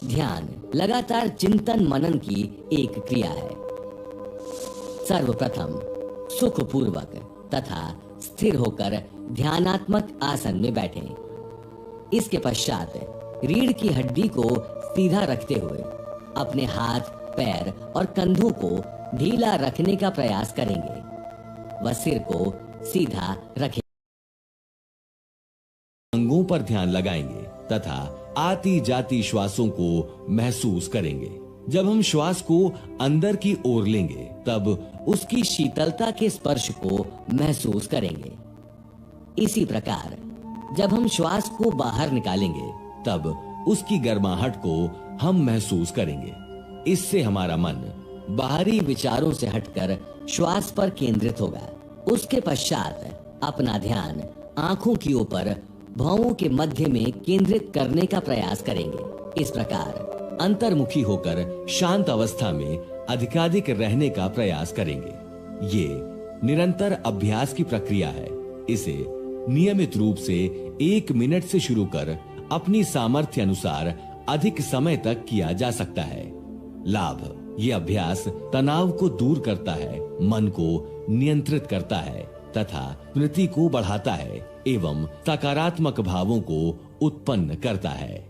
ध्यान लगातार चिंतन मनन की एक क्रिया है। सर्वप्रथम सुखपूर्वक तथा स्थिर होकर ध्यानात्मक आसन में बैठें। इसके पश्चात रीढ़ की हड्डी को सीधा रखते हुए अपने हाथ, पैर और कंधों को ढीला रखने का प्रयास करेंगे व सिर को सीधा रखें। अंगों पर ध्यान लगाएंगे तथा आती जाती श्वासों को महसूस करेंगे। जब हम श्वास को अंदर की ओर लेंगे तब उसकी शीतलता के स्पर्श को महसूस करेंगे। इसी प्रकार जब हम श्वास को बाहर निकालेंगे तब उसकी गर्माहट को हम महसूस करेंगे। इससे हमारा मन बाहरी विचारों से हटकर श्वास पर केंद्रित होगा। उसके पश्चात अपना ध्यान आंखों के ऊपर भौंहों के मध्य में केंद्रित करने का प्रयास करेंगे। इस प्रकार अंतर्मुखी होकर शांत अवस्था में अधिकाधिक रहने का प्रयास करेंगे। ये निरंतर अभ्यास की प्रक्रिया है। इसे नियमित रूप से 1 मिनट से शुरू कर अपनी सामर्थ्य अनुसार अधिक समय तक किया जा सकता है। लाभ: ये अभ्यास तनाव को दूर करता है, मन को नियंत्रित करता है तथा स्मृति को बढ़ाता है एवं सकारात्मक भावों को उत्पन्न करता है।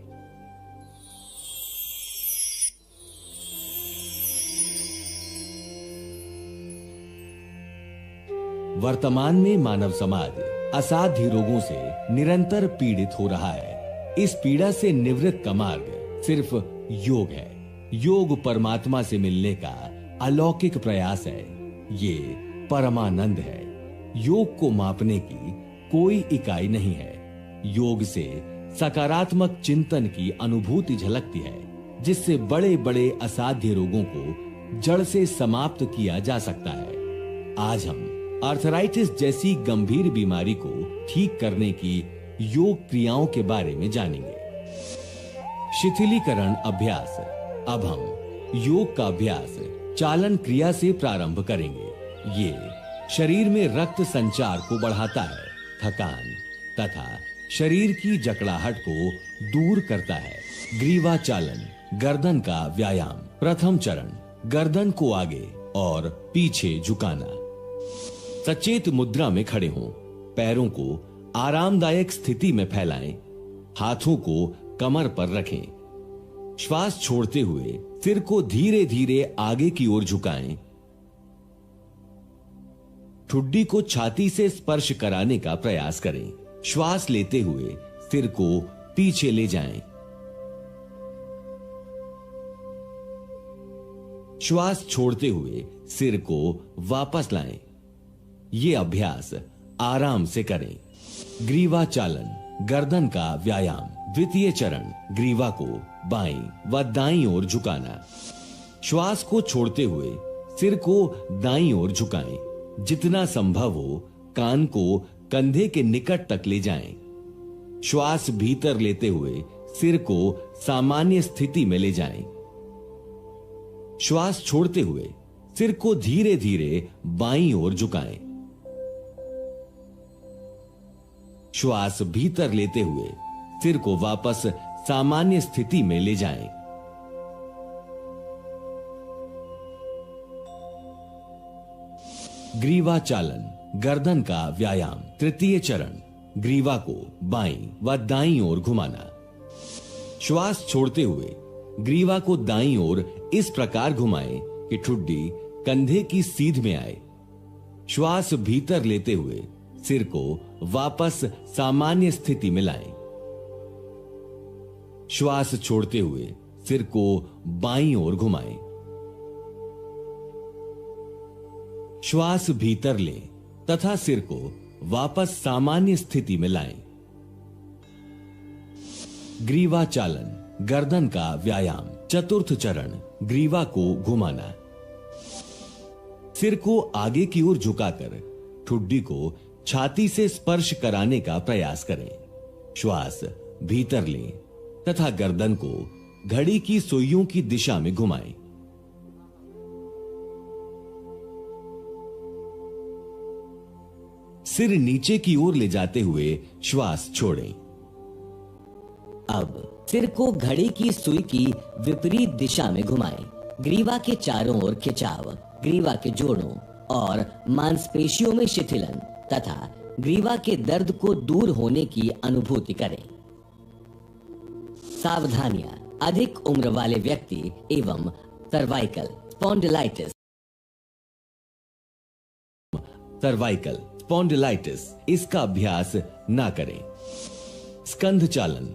वर्तमान में मानव समाज असाध्य रोगों से निरंतर पीड़ित हो रहा है। इस पीड़ा से निवृत्त का मार्ग सिर्फ योग है। योग परमात्मा से मिलने का अलौकिक प्रयास है। ये परमानंद है। योग को मापने की कोई इकाई नहीं है। योग से सकारात्मक चिंतन की अनुभूति झलकती है, जिससे बड़े बड़े असाध्य रोगों को जड़ से समाप्त किया जा सकता है। आज हम आर्थराइटिस जैसी गंभीर बीमारी को ठीक करने की योग क्रियाओं के बारे में जानेंगे। शिथिलीकरण अभ्यास। अब हम योग का अभ्यास चालन क्रिया से प्रारंभ करेंगे। ये शरीर में रक्त संचार को बढ़ाता है, थकान तथा शरीर की जकड़ाहट को दूर करता है। ग्रीवा चालन, गर्दन का व्यायाम। प्रथम चरण, गर्दन को आगे और पीछे झुकाना। सचेत मुद्रा में खड़े हों। पैरों को आरामदायक स्थिति में फैलाएं। हाथों को कमर पर रखें। श्वास छोड़ते हुए सिर को धीरे धीरे आगे की ओर झुकाएं। ठुड्डी को छाती से स्पर्श कराने का प्रयास करें। श्वास लेते हुए सिर को पीछे ले जाएं। श्वास छोड़ते हुए सिर को वापस लाएं। ये अभ्यास आराम से करें। ग्रीवा चालन, गर्दन का व्यायाम। द्वितीय चरण, ग्रीवा को बाईं व दाईं ओर झुकाना। श्वास को छोड़ते हुए सिर को दाईं ओर झुकाएं। जितना संभव हो कान को कंधे के निकट तक ले जाएं। श्वास भीतर लेते हुए सिर को सामान्य स्थिति में ले जाएं। श्वास छोड़ते हुए सिर को धीरे धीरे बाईं ओर झुकाएं। श्वास भीतर लेते हुए सिर को वापस सामान्य स्थिति में ले जाएं। ग्रीवा चालन, गर्दन का व्यायाम। तृतीय चरण, ग्रीवा को बाईं व दाईं ओर घुमाना। श्वास छोड़ते हुए ग्रीवा को दाईं ओर इस प्रकार घुमाएं कि ठुड्डी कंधे की सीध में आए। श्वास भीतर लेते हुए सिर को वापस सामान्य स्थिति में लाएं। श्वास छोड़ते हुए सिर को बाईं ओर घुमाएं। श्वास भीतर लें तथा सिर को वापस सामान्य स्थिति में लाएं। ग्रीवा चालन, गर्दन का व्यायाम। चतुर्थ चरण, ग्रीवा को घुमाना। सिर को आगे की ओर झुकाकर ठुड्डी को छाती से स्पर्श कराने का प्रयास करें। श्वास भीतर लें तथा गर्दन को घड़ी की सुइयों की दिशा में घुमाएं। सिर नीचे की ओर ले जाते हुए श्वास छोड़ें। अब सिर को घड़ी की सुई की विपरीत दिशा में घुमाएं। ग्रीवा के चारों ओर खिंचाव, ग्रीवा के जोड़ों और मांसपेशियों में शिथिलन तथा ग्रीवा के दर्द को दूर होने की अनुभूति करें। सावधानियां: अधिक उम्र वाले व्यक्ति एवं सर्वाइकल स्पॉन्डिलाइटिस इसका अभ्यास ना करें। स्कंध चालन,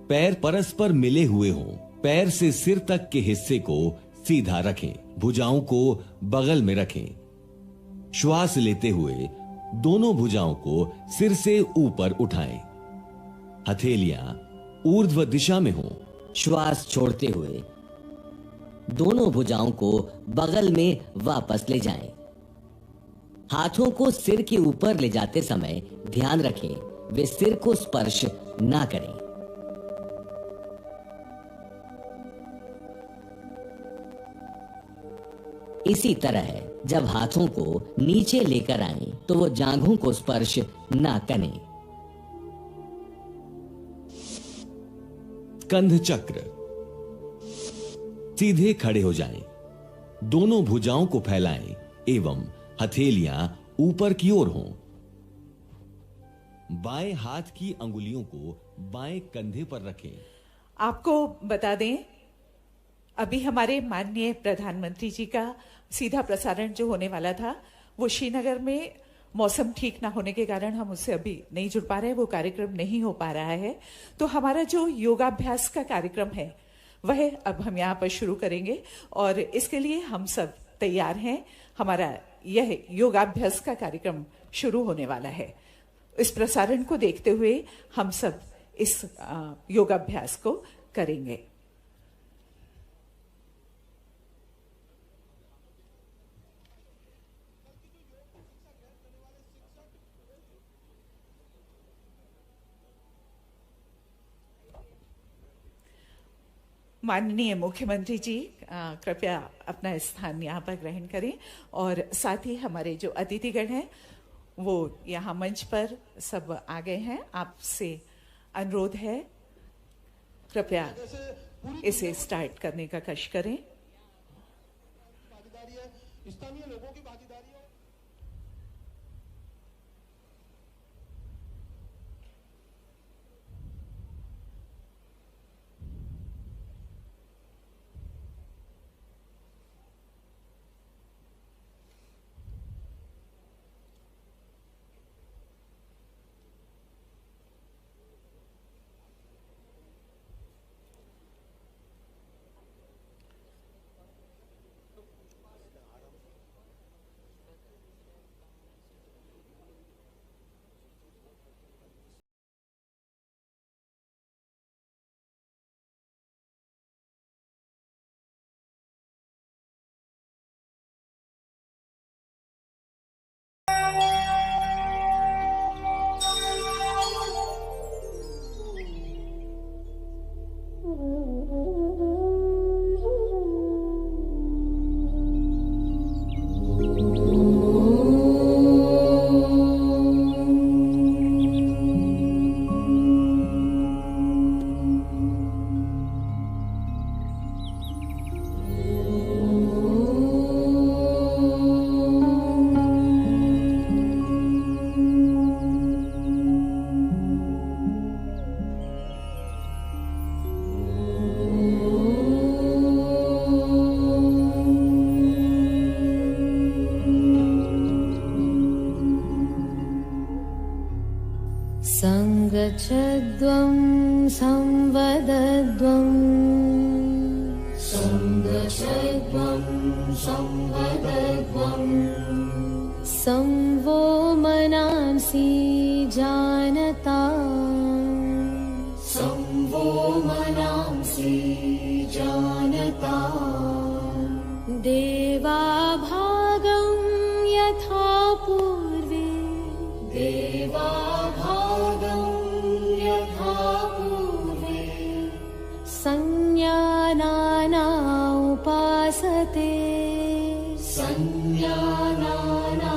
पैर परस्पर मिले हुए हों। पैर से सिर तक के हिस्से को सीधा रखें। भुजाओं को बगल में रखें। श्वास लेते हुए दोनों भुजाओं को सिर से ऊपर उठाएं। हथेलियां ऊर्ध्व दिशा में हों। श्वास छोड़ते हुए दोनों भुजाओं को बगल में वापस ले जाएं। हाथों को सिर के ऊपर ले जाते समय ध्यान रखें वे सिर को स्पर्श ना करें। इसी तरह जब हाथों को नीचे लेकर आएं तो वो जांघों को स्पर्श ना करें। स्कंध चक्र। सीधे खड़े हो जाएं। दोनों भुजाओं को फैलाएं एवं हथेलियां ऊपर की ओर हों। बाएं हाथ की अंगुलियों को बाएं कंधे पर रखें। आपको बता दें, अभी हमारे माननीय प्रधानमंत्री जी का सीधा प्रसारण जो होने वाला था वो श्रीनगर में मौसम ठीक ना होने के कारण हम उससे अभी नहीं जुड़ पा रहे हैं, वो कार्यक्रम नहीं हो पा रहा है। तो हमारा जो योगाभ्यास का कार्यक्रम है वह अब हम यहाँ पर शुरू करेंगे और इसके लिए हम सब तैयार हैं। हमारा यह योगाभ्यास का कार्यक्रम शुरू होने वाला है। इस प्रसारण को देखते हुए हम सब इस योगाभ्यास को करेंगे। माननीय मुख्यमंत्री जी कृपया अपना स्थान यहाँ पर ग्रहण करें और साथ ही हमारे जो अतिथिगण हैं वो यहाँ मंच पर सब आ गए हैं। आपसे अनुरोध है कृपया इसे स्टार्ट करने का कष्ट करें। स्थानीय लोगों की भागीदारी है। सङ्गच्छध्वं संवदध्वं सङ्गच्छध्वं संवदध्वं संवो मनांसि जानता संवो मनांसि जानता देवाभागं यथा पूर्वे देवाभागं यथा पूर्वे संज्ञानाना उपासते संज्ञानाना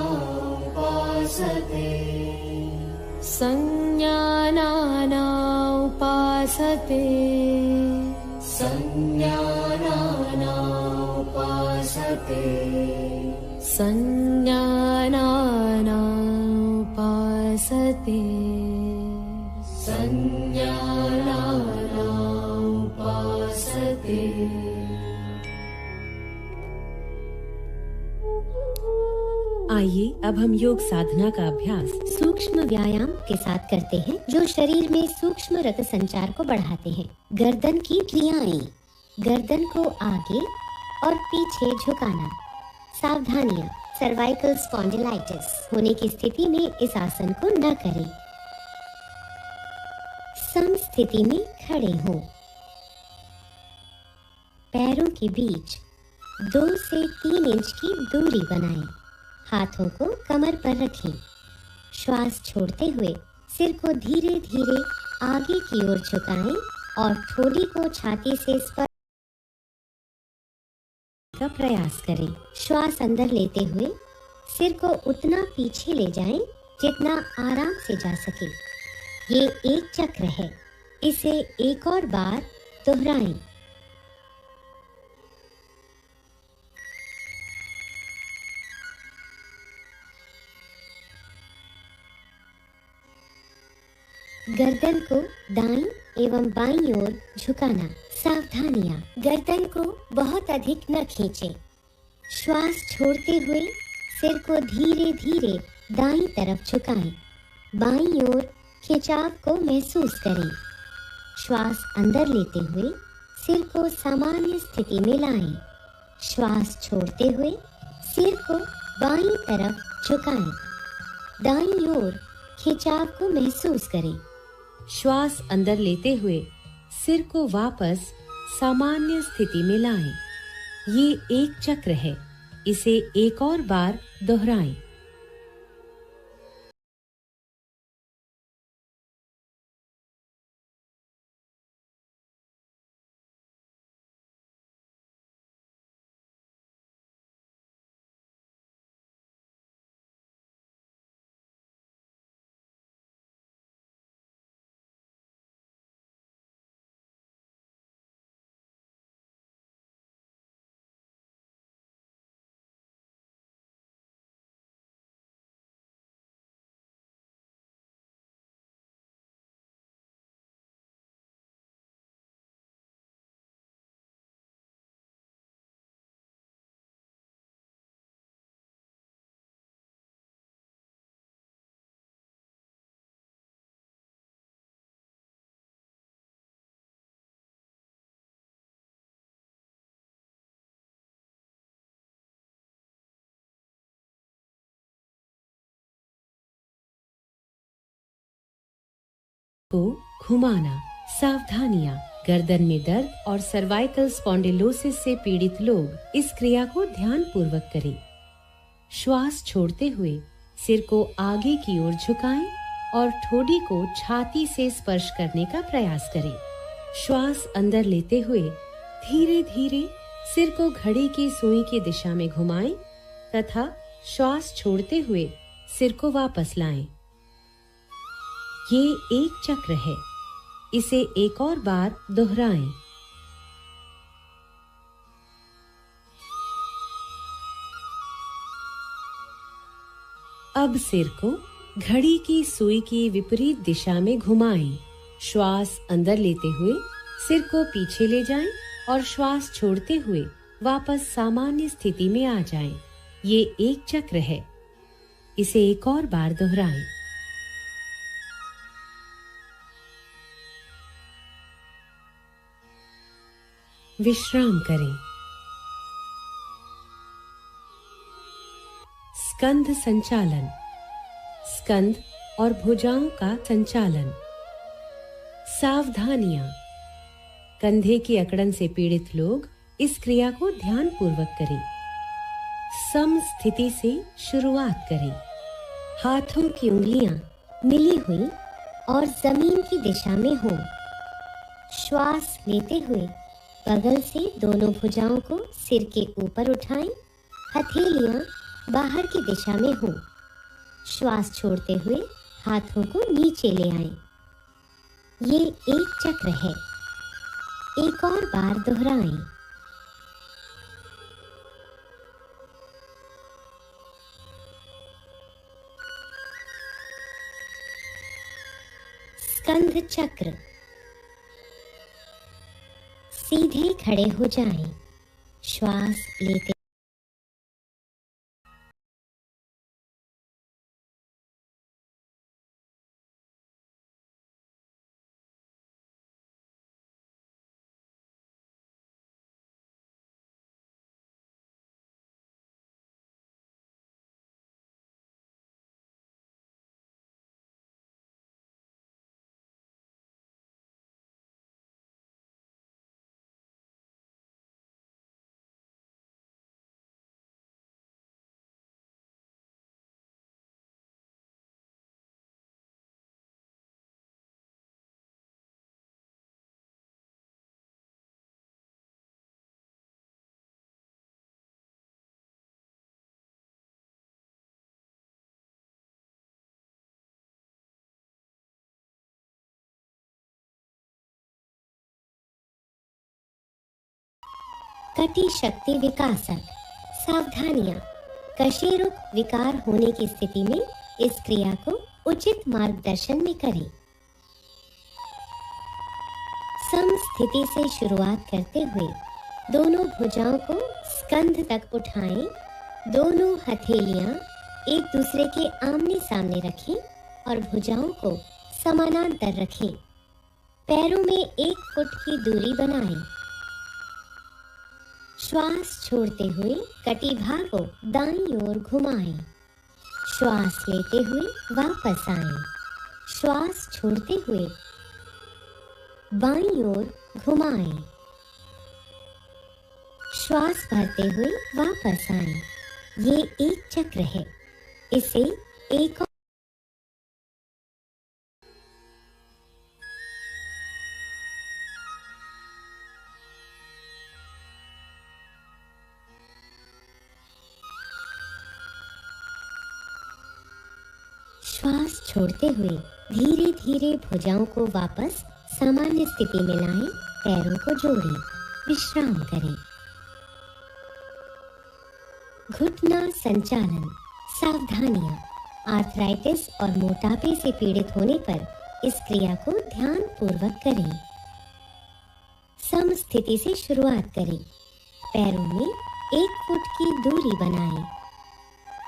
उपासते संज्ञानाना उपासते संज्ञानाना उपासते संज्ञानाना उपासते संज्ञानाना उपासते। आइए अब हम योग साधना का अभ्यास सूक्ष्म व्यायाम के साथ करते हैं जो शरीर में सूक्ष्म रक्त संचार को बढ़ाते हैं। गर्दन की क्रियाएं, गर्दन को आगे और पीछे झुकाना। सावधानियां, सर्वाइकल स्पॉन्डिलाइटिस होने की स्थिति में इस आसन को न करें। सम स्थिति में खड़े हों। पैरों के बीच 2 से 3 इंच की दूरी बनाएं। हाथों को कमर पर रखें। श्वास छोड़ते हुए सिर को धीरे धीरे आगे की ओर झुकाएं और ठोड़ी को छाती से स्पर्श का प्रयास करें। श्वास अंदर लेते हुए सिर को उतना पीछे ले जाएं जितना आराम से जा सके। ये एक चक्र है, इसे एक और बार दोहराएं। गर्दन को दाईं एवं बाईं ओर झुकाना। सावधानियां, गर्दन को बहुत अधिक न खींचें। श्वास छोड़ते हुए सिर को धीरे धीरे दाईं तरफ झुकाएं। बाईं ओर खिंचाव को महसूस करें। श्वास अंदर लेते हुए सिर को सामान्य स्थिति में लाएं। श्वास छोड़ते हुए सिर को बाईं तरफ झुकाएं। दाईं ओर खिंचाव को महसूस करें। श्वास अंदर लेते हुए सिर को वापस सामान्य स्थिति में लाएं। ये एक चक्र है, इसे एक और बार दोहराएं। को घुमाना। सावधानियां, गर्दन में दर्द और सर्वाइकल स्पॉन्डिलोसिस से पीड़ित लोग इस क्रिया को ध्यान पूर्वक करें। श्वास छोड़ते हुए सिर को आगे की ओर झुकाएं और ठोड़ी को छाती से स्पर्श करने का प्रयास करें। श्वास अंदर लेते हुए धीरे धीरे सिर को घड़ी की सुई की दिशा में घुमाएं तथा श्वास छोड़ते हुए सिर को वापस लाएं। ये एक चक्र है, इसे एक और बार दोहराएं। अब सिर को घड़ी की सुई की विपरीत दिशा में घुमाएं। श्वास अंदर लेते हुए सिर को पीछे ले जाएं और श्वास छोड़ते हुए वापस सामान्य स्थिति में आ जाएं। ये एक चक्र है, इसे एक और बार दोहराएं। विश्राम करें। स्कंध संचालन, स्कंध और भुजाओं का संचालन। सावधानियां, कंधे की अकड़न से पीड़ित लोग इस क्रिया को ध्यान पूर्वक करें। सम स्थिति से शुरुआत करें। हाथों की उंगलियां मिली हुई और जमीन की दिशा में हो। श्वास लेते हुए बगल से दोनों भुजाओं को सिर के ऊपर उठाएं। हथेलियां बाहर की दिशा में हो। श्वास छोड़ते हुए हाथों को नीचे ले आएं। ये एक चक्र है, एक और बार दोहराएं। स्कंध चक्र। सीधे खड़े हो जाएं। श्वास लेते कटी शक्ति विकासक। सावधानियां। कशेरुक विकार होने की स्थिति में इस क्रिया को उचित मार्गदर्शन में करें। समस्थिति से शुरुआत करते हुए दोनों भुजाओं को स्कंध तक उठाएं। दोनों हथेलियां एक दूसरे के आमने सामने रखें और भुजाओं को समानांतर रखें। पैरों में 1 फुट की दूरी बनाएं। श्वास छोड़ते हुए कटिभा को दाईं ओर घुमाएं। श्वास लेते हुए वापस आएं। श्वास छोड़ते हुए बाईं ओर घुमाएं। श्वास भरते हुए वापस आएं। ये एक चक्र है। इसे एक और श्वास छोड़ते हुए धीरे धीरे भुजाओं को वापस सामान्य स्थिति में लाएं। पैरों को जोड़ें। विश्राम करें। घुटना संचालन। सावधानियां। आर्थराइटिस और मोटापे से पीड़ित होने पर इस क्रिया को ध्यान पूर्वक करें। समस्थिति से शुरुआत करें। पैरों में 1 फुट की दूरी बनाएं।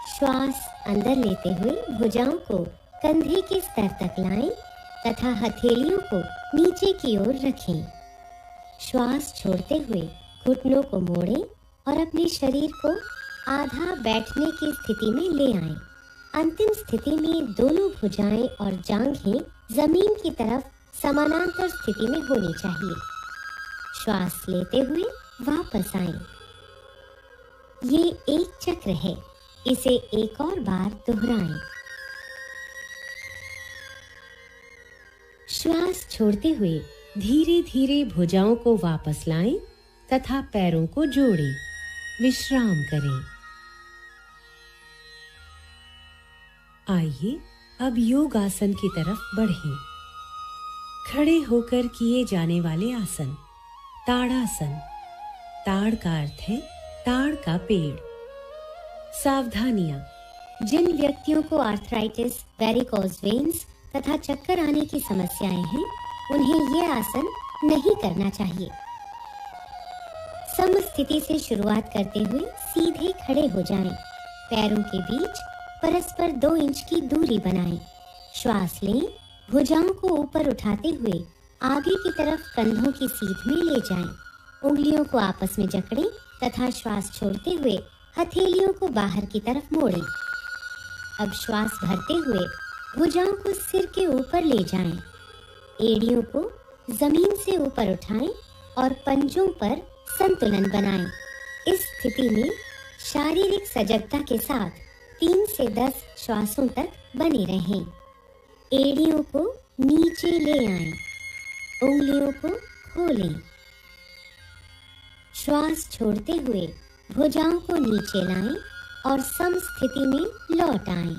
श्वास अंदर लेते हुए भुजाओं को कंधे के स्तर तक लाएं तथा हथेलियों को नीचे की ओर रखें। श्वास छोड़ते हुए घुटनों को मोड़ें और अपने शरीर को आधा बैठने की स्थिति में ले आएं। अंतिम स्थिति में दोनों भुजाएं और जांघें जमीन की तरफ समानांतर स्थिति में होनी चाहिए। श्वास लेते हुए वापस आएं। ये एक चक्र है। इसे एक और बार दोहराएं। श्वास छोड़ते हुए धीरे धीरे भुजाओं को वापस लाएं तथा पैरों को जोड़ें। विश्राम करें। आइए अब योग आसन की तरफ बढ़ें। खड़े होकर किए जाने वाले आसन। ताड़ासन। ताड़ का अर्थ है ताड़ का पेड़। सावधानियां। जिन व्यक्तियों को आर्थराइटिस, वेरिकोज वेन्स तथा चक्कर आने की समस्याएं हैं, उन्हें ये आसन नहीं करना चाहिए। समस्थिति से शुरुआत करते हुए सीधे खड़े हो जाएं। पैरों के बीच परस्पर 2 इंच की दूरी बनाएं। श्वास लें। भुजाओं को ऊपर उठाते हुए आगे की तरफ कंधों की सीध में ले जाएं। उंगलियों को आपस में जकड़ें तथा श्वास छोड़ते हुए हथेलियों को बाहर की तरफ मोड़ें। अब श्वास भरते हुए भुजाओं को सिर के ऊपर ले जाएं। एड़ियों को जमीन से ऊपर उठाएं और पंजों पर संतुलन बनाएं। इस स्थिति में शारीरिक सजगता के साथ 3 से 10 श्वासों तक बने रहें। एड़ियों को नीचे ले आएं। उंगलियों को खोलें। श्वास छोड़ते हुए भुजाओं को नीचे लाएं और समस्थिति में लौट आएं।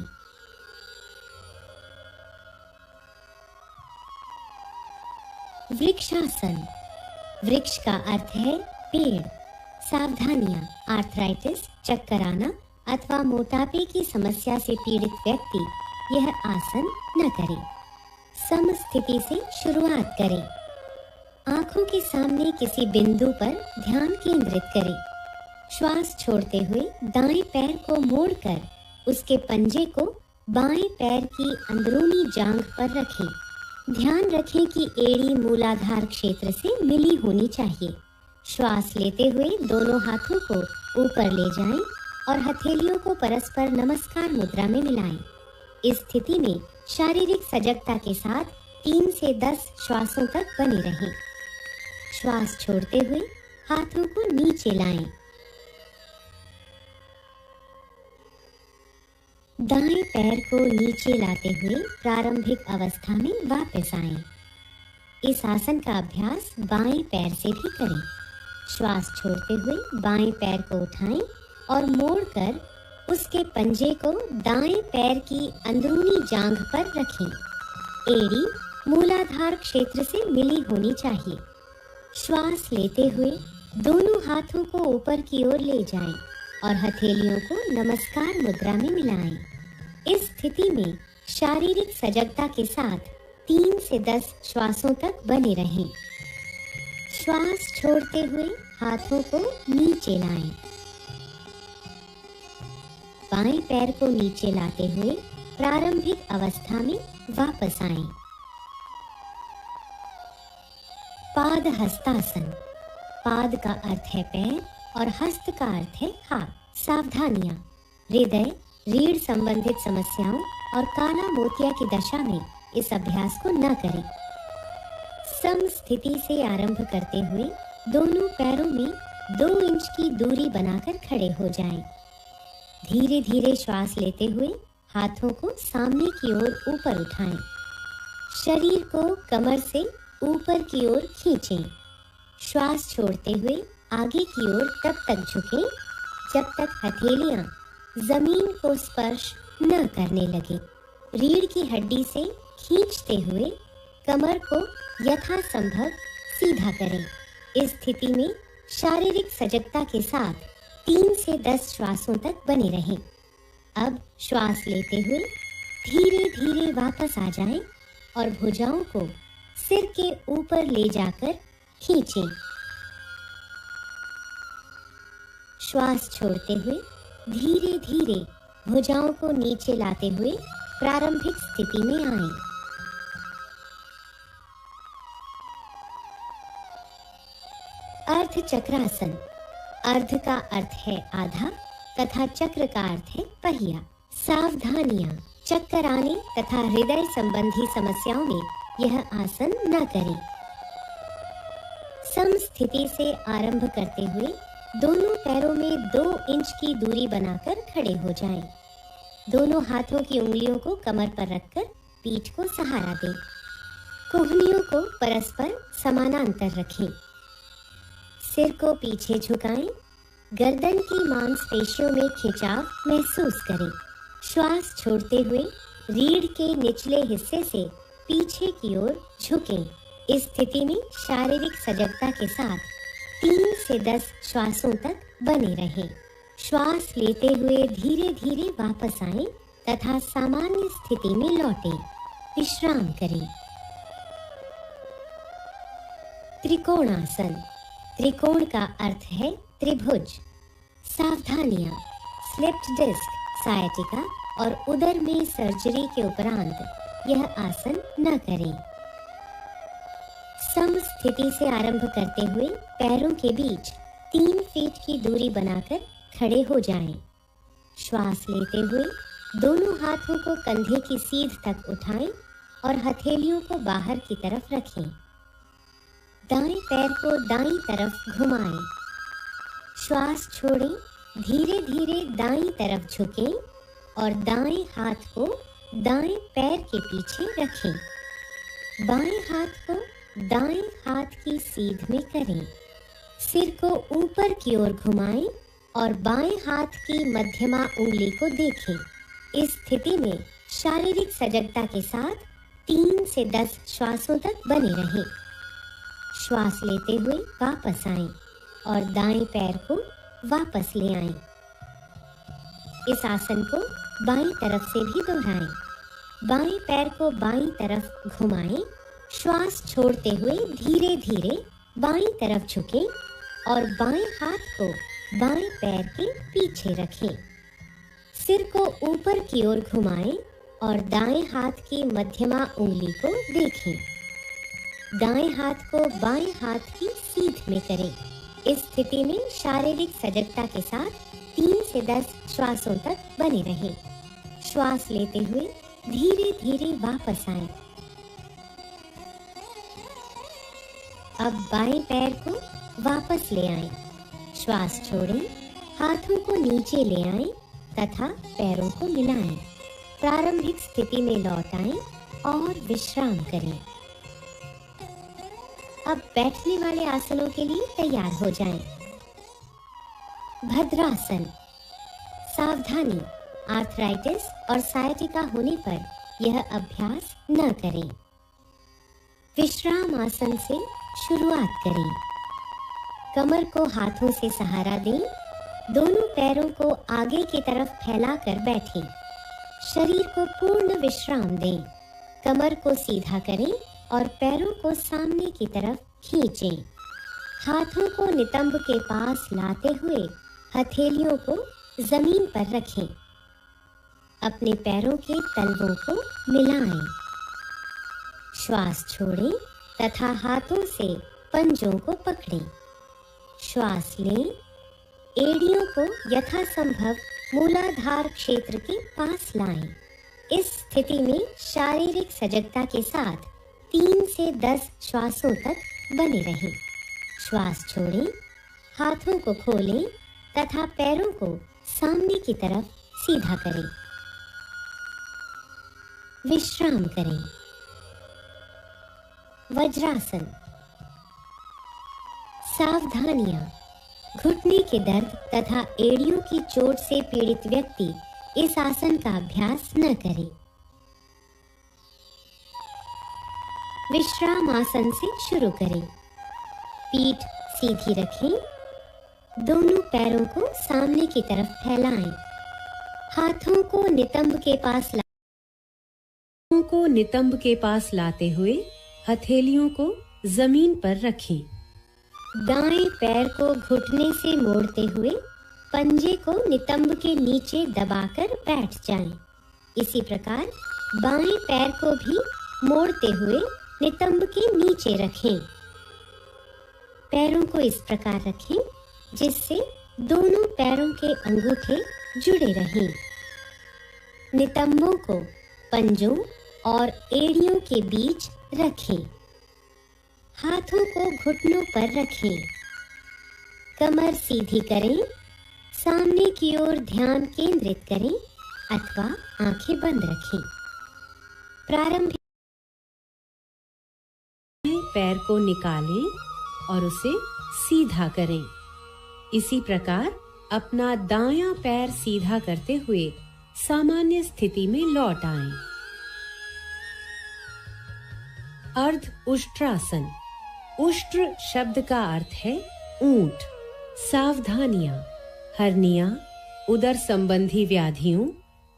वृक्षासन। वृक्ष का अर्थ है पेड़। सावधानियां। आर्थराइटिस, चक्कर आना अथवा मोटापे की समस्या से पीड़ित व्यक्ति यह आसन न करें। समस्थिति से शुरुआत करें। आंखों के सामने किसी बिंदु पर ध्यान केंद्रित करें। श्वास छोड़ते हुए दाएं पैर को मोड़कर उसके पंजे को बाएं पैर की अंदरूनी जांघ पर रखें। ध्यान रखें कि एड़ी मूलाधार क्षेत्र से मिली होनी चाहिए। श्वास लेते हुए दोनों हाथों को ऊपर ले जाएं और हथेलियों को परस्पर नमस्कार मुद्रा में मिलाएं। इस स्थिति में शारीरिक सजगता के साथ 3 से 10 श्वासों तक बने रहें। श्वास छोड़ते हुए हाथों को नीचे लाएं। दाएं पैर को नीचे लाते हुए प्रारंभिक अवस्था में वापस आएं। इस आसन का अभ्यास बाएं पैर से भी करें। श्वास छोड़ते हुए बाएं पैर को उठाएं और मोड़कर उसके पंजे को दाएं पैर की अंदरूनी जांघ पर रखें। एड़ी मूलाधार क्षेत्र से मिली होनी चाहिए। श्वास लेते हुए दोनों हाथों को ऊपर की ओर ले जाएं और हथेलियों को नमस्कार मुद्रा में मिलाएं। इस स्थिति में शारीरिक सजगता के साथ 3 से 10 श्वासों तक बने रहें। श्वास छोड़ते हुए हाथों को नीचे लाएं। बाएं पैर को नीचे लाते हुए प्रारंभिक अवस्था में वापस आएं। पाद हस्तासन। पाद का अर्थ है पैर और हस्त का अर्थ है हाथ। सावधानियां। हृदय, रीढ़ संबंधित समस्याओं और काला मोतिया की दशा में इस अभ्यास को न करें। सम स्थिति से आरंभ करते हुए दोनों पैरों में 2 इंच की दूरी बनाकर खड़े हो जाएं। धीरे धीरे श्वास लेते हुए हाथों को सामने की ओर ऊपर उठाएं। शरीर को कमर से ऊपर की ओर खींचें। श्वास छोड़ते हुए आगे की ओर तब तक झुकें जब तक हथेलियां जमीन को स्पर्श न करने लगे। रीढ़ की हड्डी से खींचते हुए कमर को यथासंभव सीधा करें। इस स्थिति में शारीरिक सजगता के साथ 3 से 10 श्वासों तक बने रहें। अब श्वास लेते हुए धीरे धीरे वापस आ जाएं और भुजाओं को सिर के ऊपर ले जाकर खींचें। श्वास छोड़ते हुए धीरे धीरे भुजाओं को नीचे लाते हुए प्रारंभिक स्थिति में आएं। अर्ध चक्रासन। अर्ध का अर्थ है आधा तथा चक्र का अर्थ है पहिया। सावधानियां। चक्कर आने तथा हृदय संबंधी समस्याओं में यह आसन न करें। सम स्थिति से आरंभ करते हुए दोनों पैरों में 2 इंच की दूरी बनाकर खड़े हो जाएं। दोनों हाथों की उंगलियों को कमर पर रखकर पीठ को सहारा दें। कोहनियों को परस्पर समानांतर रखें। सिर को पीछे झुकाएं। गर्दन की मांसपेशियों में खिंचाव महसूस करें। श्वास छोड़ते हुए रीढ़ के निचले हिस्से से पीछे की ओर झुकें। इस स्थिति में शारीरिक सजगता के साथ 3 से 10 श्वासों तक बने रहें। श्वास लेते हुए धीरे धीरे वापस आएं तथा सामान्य स्थिति में लौटें। विश्राम करें। त्रिकोणासन। त्रिकोण का अर्थ है त्रिभुज। सावधानियां। स्लिप्ड डिस्क, सायटिका और उदर में सर्जरी के उपरांत यह आसन न करें। सम स्थिति से आरंभ करते हुए पैरों के बीच 3 फीट की दूरी बनाकर खड़े हो जाएं। श्वास लेते हुए दोनों हाथों को कंधे की सीध तक उठाएं और हथेलियों को बाहर की तरफ रखें। दाएं पैर को दाईं तरफ घुमाएं। श्वास छोड़ें। धीरे धीरे दाईं तरफ झुकें और दाएं हाथ को दाएं पैर के पीछे रखें। बाएं हाथ को दाएं हाथ की सीध में करें। सिर को ऊपर की ओर घुमाएं और बाएं हाथ की मध्यमा उंगली को देखें। इस स्थिति में शारीरिक सजगता के साथ 3 से 10 श्वासों तक बने रहें। श्वास लेते हुए वापस आएं और दाएं पैर को वापस ले आएं। इस आसन को बाईं तरफ से भी दोहराएं। बाएं पैर को बाईं तरफ घुमाएं। श्वास छोड़ते हुए धीरे धीरे बाईं तरफ झुकें और बाएं हाथ को बाएं पैर के पीछे रखें। सिर को ऊपर की ओर घुमाएं और दाएं हाथ की मध्यमा उंगली को देखें। दाएं हाथ को बाएं हाथ की सीध में करें। इस स्थिति में शारीरिक सजगता के साथ 3 से 10 श्वासों तक बने रहें। श्वास लेते हुए धीरे धीरे वापस आएं। अब बाएं पैर को वापस ले आएं। श्वास छोड़ें। हाथों को नीचे ले आएं तथा पैरों को मिलाएं। प्रारंभिक स्थिति में लौट आएं और विश्राम करें। अब बैठने वाले आसनों के लिए तैयार हो जाएं। भद्रासन। सावधानी, आर्थराइटिस और सायटिका होने पर यह अभ्यास न करें। विश्राम आसन से शुरुआत करें। कमर को हाथों से सहारा दें। दोनों पैरों को आगे की तरफ फैलाकर बैठें। शरीर को पूर्ण विश्राम दें। कमर को सीधा करें और पैरों को सामने की तरफ खींचें। हाथों को नितंब के पास लाते हुए हथेलियों को जमीन पर रखें। अपने पैरों के तलवों को मिलाएं। श्वास छोड़ें तथा हाथों से पंजों को पकड़ें। श्वास लें। एड़ियों को यथासंभव मूलाधार क्षेत्र के पास लाएं। इस स्थिति में शारीरिक सजगता के साथ 3 से 10 श्वासों तक बने रहें। श्वास छोड़ें। हाथों को खोलें तथा पैरों को सामने की तरफ सीधा करें। विश्राम करें। वज्रासन। सावधानियां। घुटने के दर्द तथा एड़ियों की चोट से पीड़ित व्यक्ति इस आसन का अभ्यास न करे। विश्राम आसन से शुरू करें। पीठ सीधी रखें। दोनों पैरों को सामने की तरफ फैलाएं। हाथों को नितंब के पास लाते हुए हथेलियों को जमीन पर रखें। दाएं पैर को घुटने से मोड़ते हुए पंजे को नितंब के नीचे दबाकर बैठ जाएं। इसी प्रकार बाएं पैर को भी मोड़ते हुए नितंब के नीचे रखें। पैरों को इस प्रकार रखें जिससे दोनों पैरों के अंगूठे जुड़े रहें। नितंबों को पंजों और एड़ियों के बीच रखें। हाथों को घुटनों पर रखें। कमर सीधी करें। सामने की ओर ध्यान केंद्रित करें अथवा आंखें बंद रखें। प्रारंभिक पैर को निकालें और उसे सीधा करें। इसी प्रकार अपना दायां पैर सीधा करते हुए सामान्य स्थिति में लौट आएं। अर्ध उष्ट्रासन। उष्ट्र शब्द का अर्थ है ऊंट। सावधानियां। हर्निया, उदर संबंधी व्याधियों,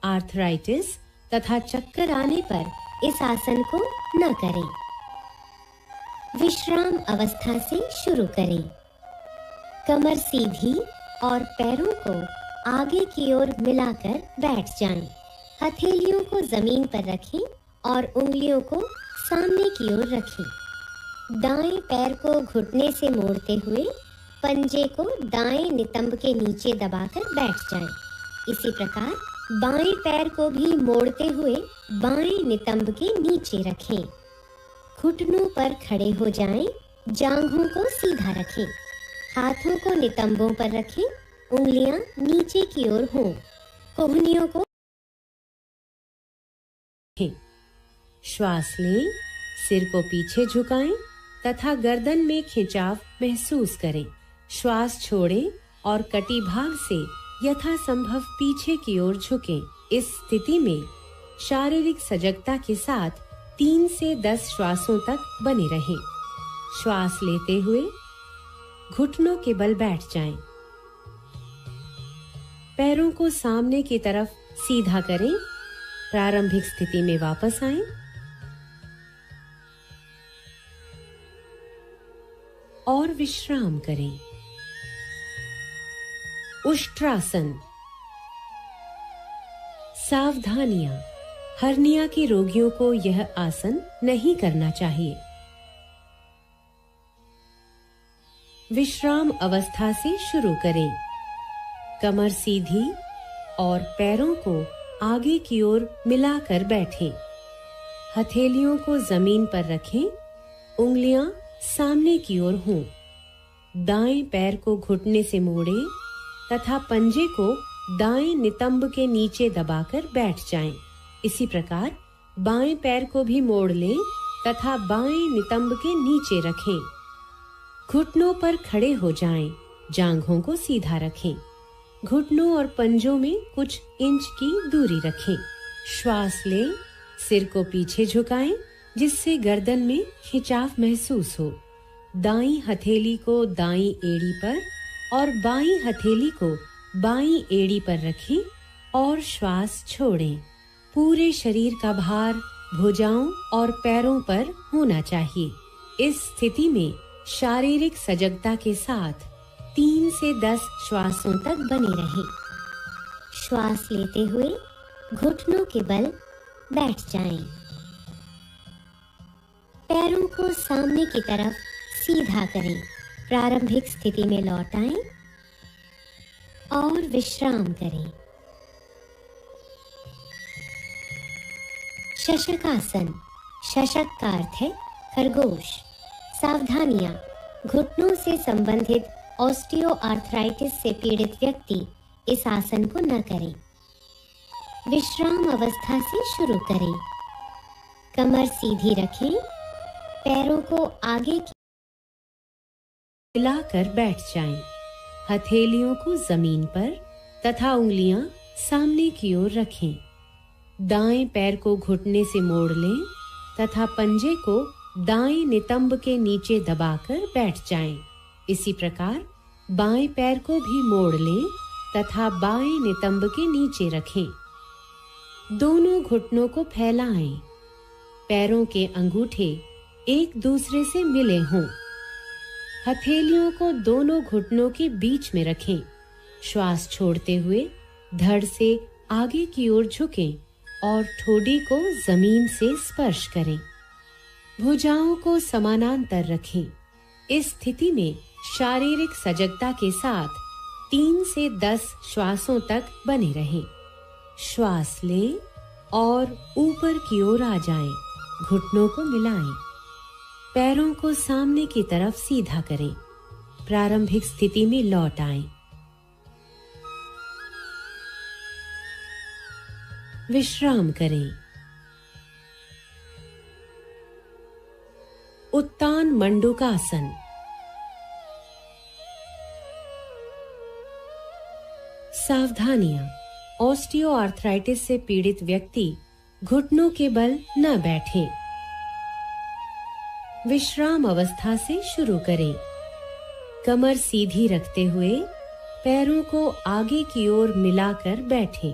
आर्थराइटिस तथा चक्कर आने पर इस आसन को न करें। विश्राम अवस्था से शुरू करें। कमर सीधी और पैरों को आगे की ओर मिलाकर बैठ जाएं। हथेलियों को जमीन पर रखें और उंगलियों को सामने की ओर रखें। दाएं पैर को घुटने से मोड़ते हुए पंजे को दाएं नितंब के नीचे दबाकर बैठ जाएं। इसी प्रकार बाएं पैर को भी मोड़ते हुए बाएं नितंब के नीचे रखें। घुटनों पर खड़े हो जाएं। जांघों को सीधा रखें। हाथों को नितंबों पर रखें। उंगलियां नीचे की ओर हों। कोहनियों को श्वास लें। सिर को पीछे झुकाएं तथा गर्दन में खिंचाव महसूस करें। श्वास छोड़ें और कटिभाग से यथासंभव पीछे की ओर झुकें। इस स्थिति में शारीरिक सजगता के साथ 3 से 10 श्वासों तक बने रहें। श्वास लेते हुए घुटनों के बल बैठ जाएं। पैरों को सामने की तरफ सीधा करें। प्रारंभिक स्थिति में वापस आएं। और विश्राम करें। उष्ट्रासन। सावधानियां। हर्निया के रोगियों को यह आसन नहीं करना चाहिए। विश्राम अवस्था से शुरू करें। कमर सीधी और पैरों को आगे की ओर मिलाकर बैठें। हथेलियों को जमीन पर रखें। उंगलियां सामने की ओर हों। दाएं पैर को घुटने से मोड़ें तथा पंजे को दाएं नितंब के नीचे दबाकर बैठ जाएं। इसी प्रकार बाएं पैर को भी मोड़ लें तथा बाएं नितंब के नीचे रखें। घुटनों पर खड़े हो जाएं। जांघों को सीधा रखें। घुटनों और पंजों में कुछ इंच की दूरी रखें। श्वास लें। सिर को पीछे झुकाएं जिससे गर्दन में खिंचाव महसूस हो। दाईं हथेली को दाईं एड़ी पर और बाईं हथेली को बाईं एड़ी पर रखें और श्वास छोड़ें। पूरे शरीर का भार भुजाओं और पैरों पर होना चाहिए। इस स्थिति में शारीरिक सजगता के साथ 3 से 10 श्वासों तक बने रहें। श्वास लेते हुए घुटनों के बल बैठ जाएं। पैरों को सामने की तरफ सीधा करें। प्रारंभिक स्थिति में लौट आएं और विश्राम करें। शशकासन। शशक का अर्थ है खरगोश। सावधानियां। घुटनों से संबंधित ऑस्टियोआर्थराइटिस से पीड़ित व्यक्ति इस आसन को न करें। विश्राम अवस्था से शुरू करें। कमर सीधी रखें। पैरों को आगे हिलाकर बैठ जाएं। हथेलियों को जमीन पर तथा उंगलियां सामने की ओर रखें। दाएं पैर को घुटने से मोड़ लें तथा पंजे को दाएं नितंब के नीचे दबाकर बैठ जाएं। इसी प्रकार बाएं पैर को भी मोड़ लें तथा बाएं नितंब के नीचे रखें। दोनों घुटनों को फैलाएं। पैरों के अंगूठे एक दूसरे से मिले हों। हथेलियों को दोनों घुटनों के बीच में रखें। श्वास छोड़ते हुए धड़ से आगे की ओर झुकें और ठोडी को जमीन से स्पर्श करें। भुजाओं को समानांतर रखें। इस स्थिति में शारीरिक सजगता के साथ 3 से 10 श्वासों तक बने रहें। श्वास लें और ऊपर की ओर आ जाएं। घुटनों को मिलाएं। पैरों को सामने की तरफ सीधा करें। प्रारंभिक स्थिति में लौट आएं। विश्राम करें। उत्तान मंडूकासन। सावधानियां। ऑस्टियोआर्थराइटिस से पीड़ित व्यक्ति घुटनों के बल न बैठे। विश्राम अवस्था से शुरू करें। कमर सीधी रखते हुए पैरों को आगे की ओर मिलाकर बैठें।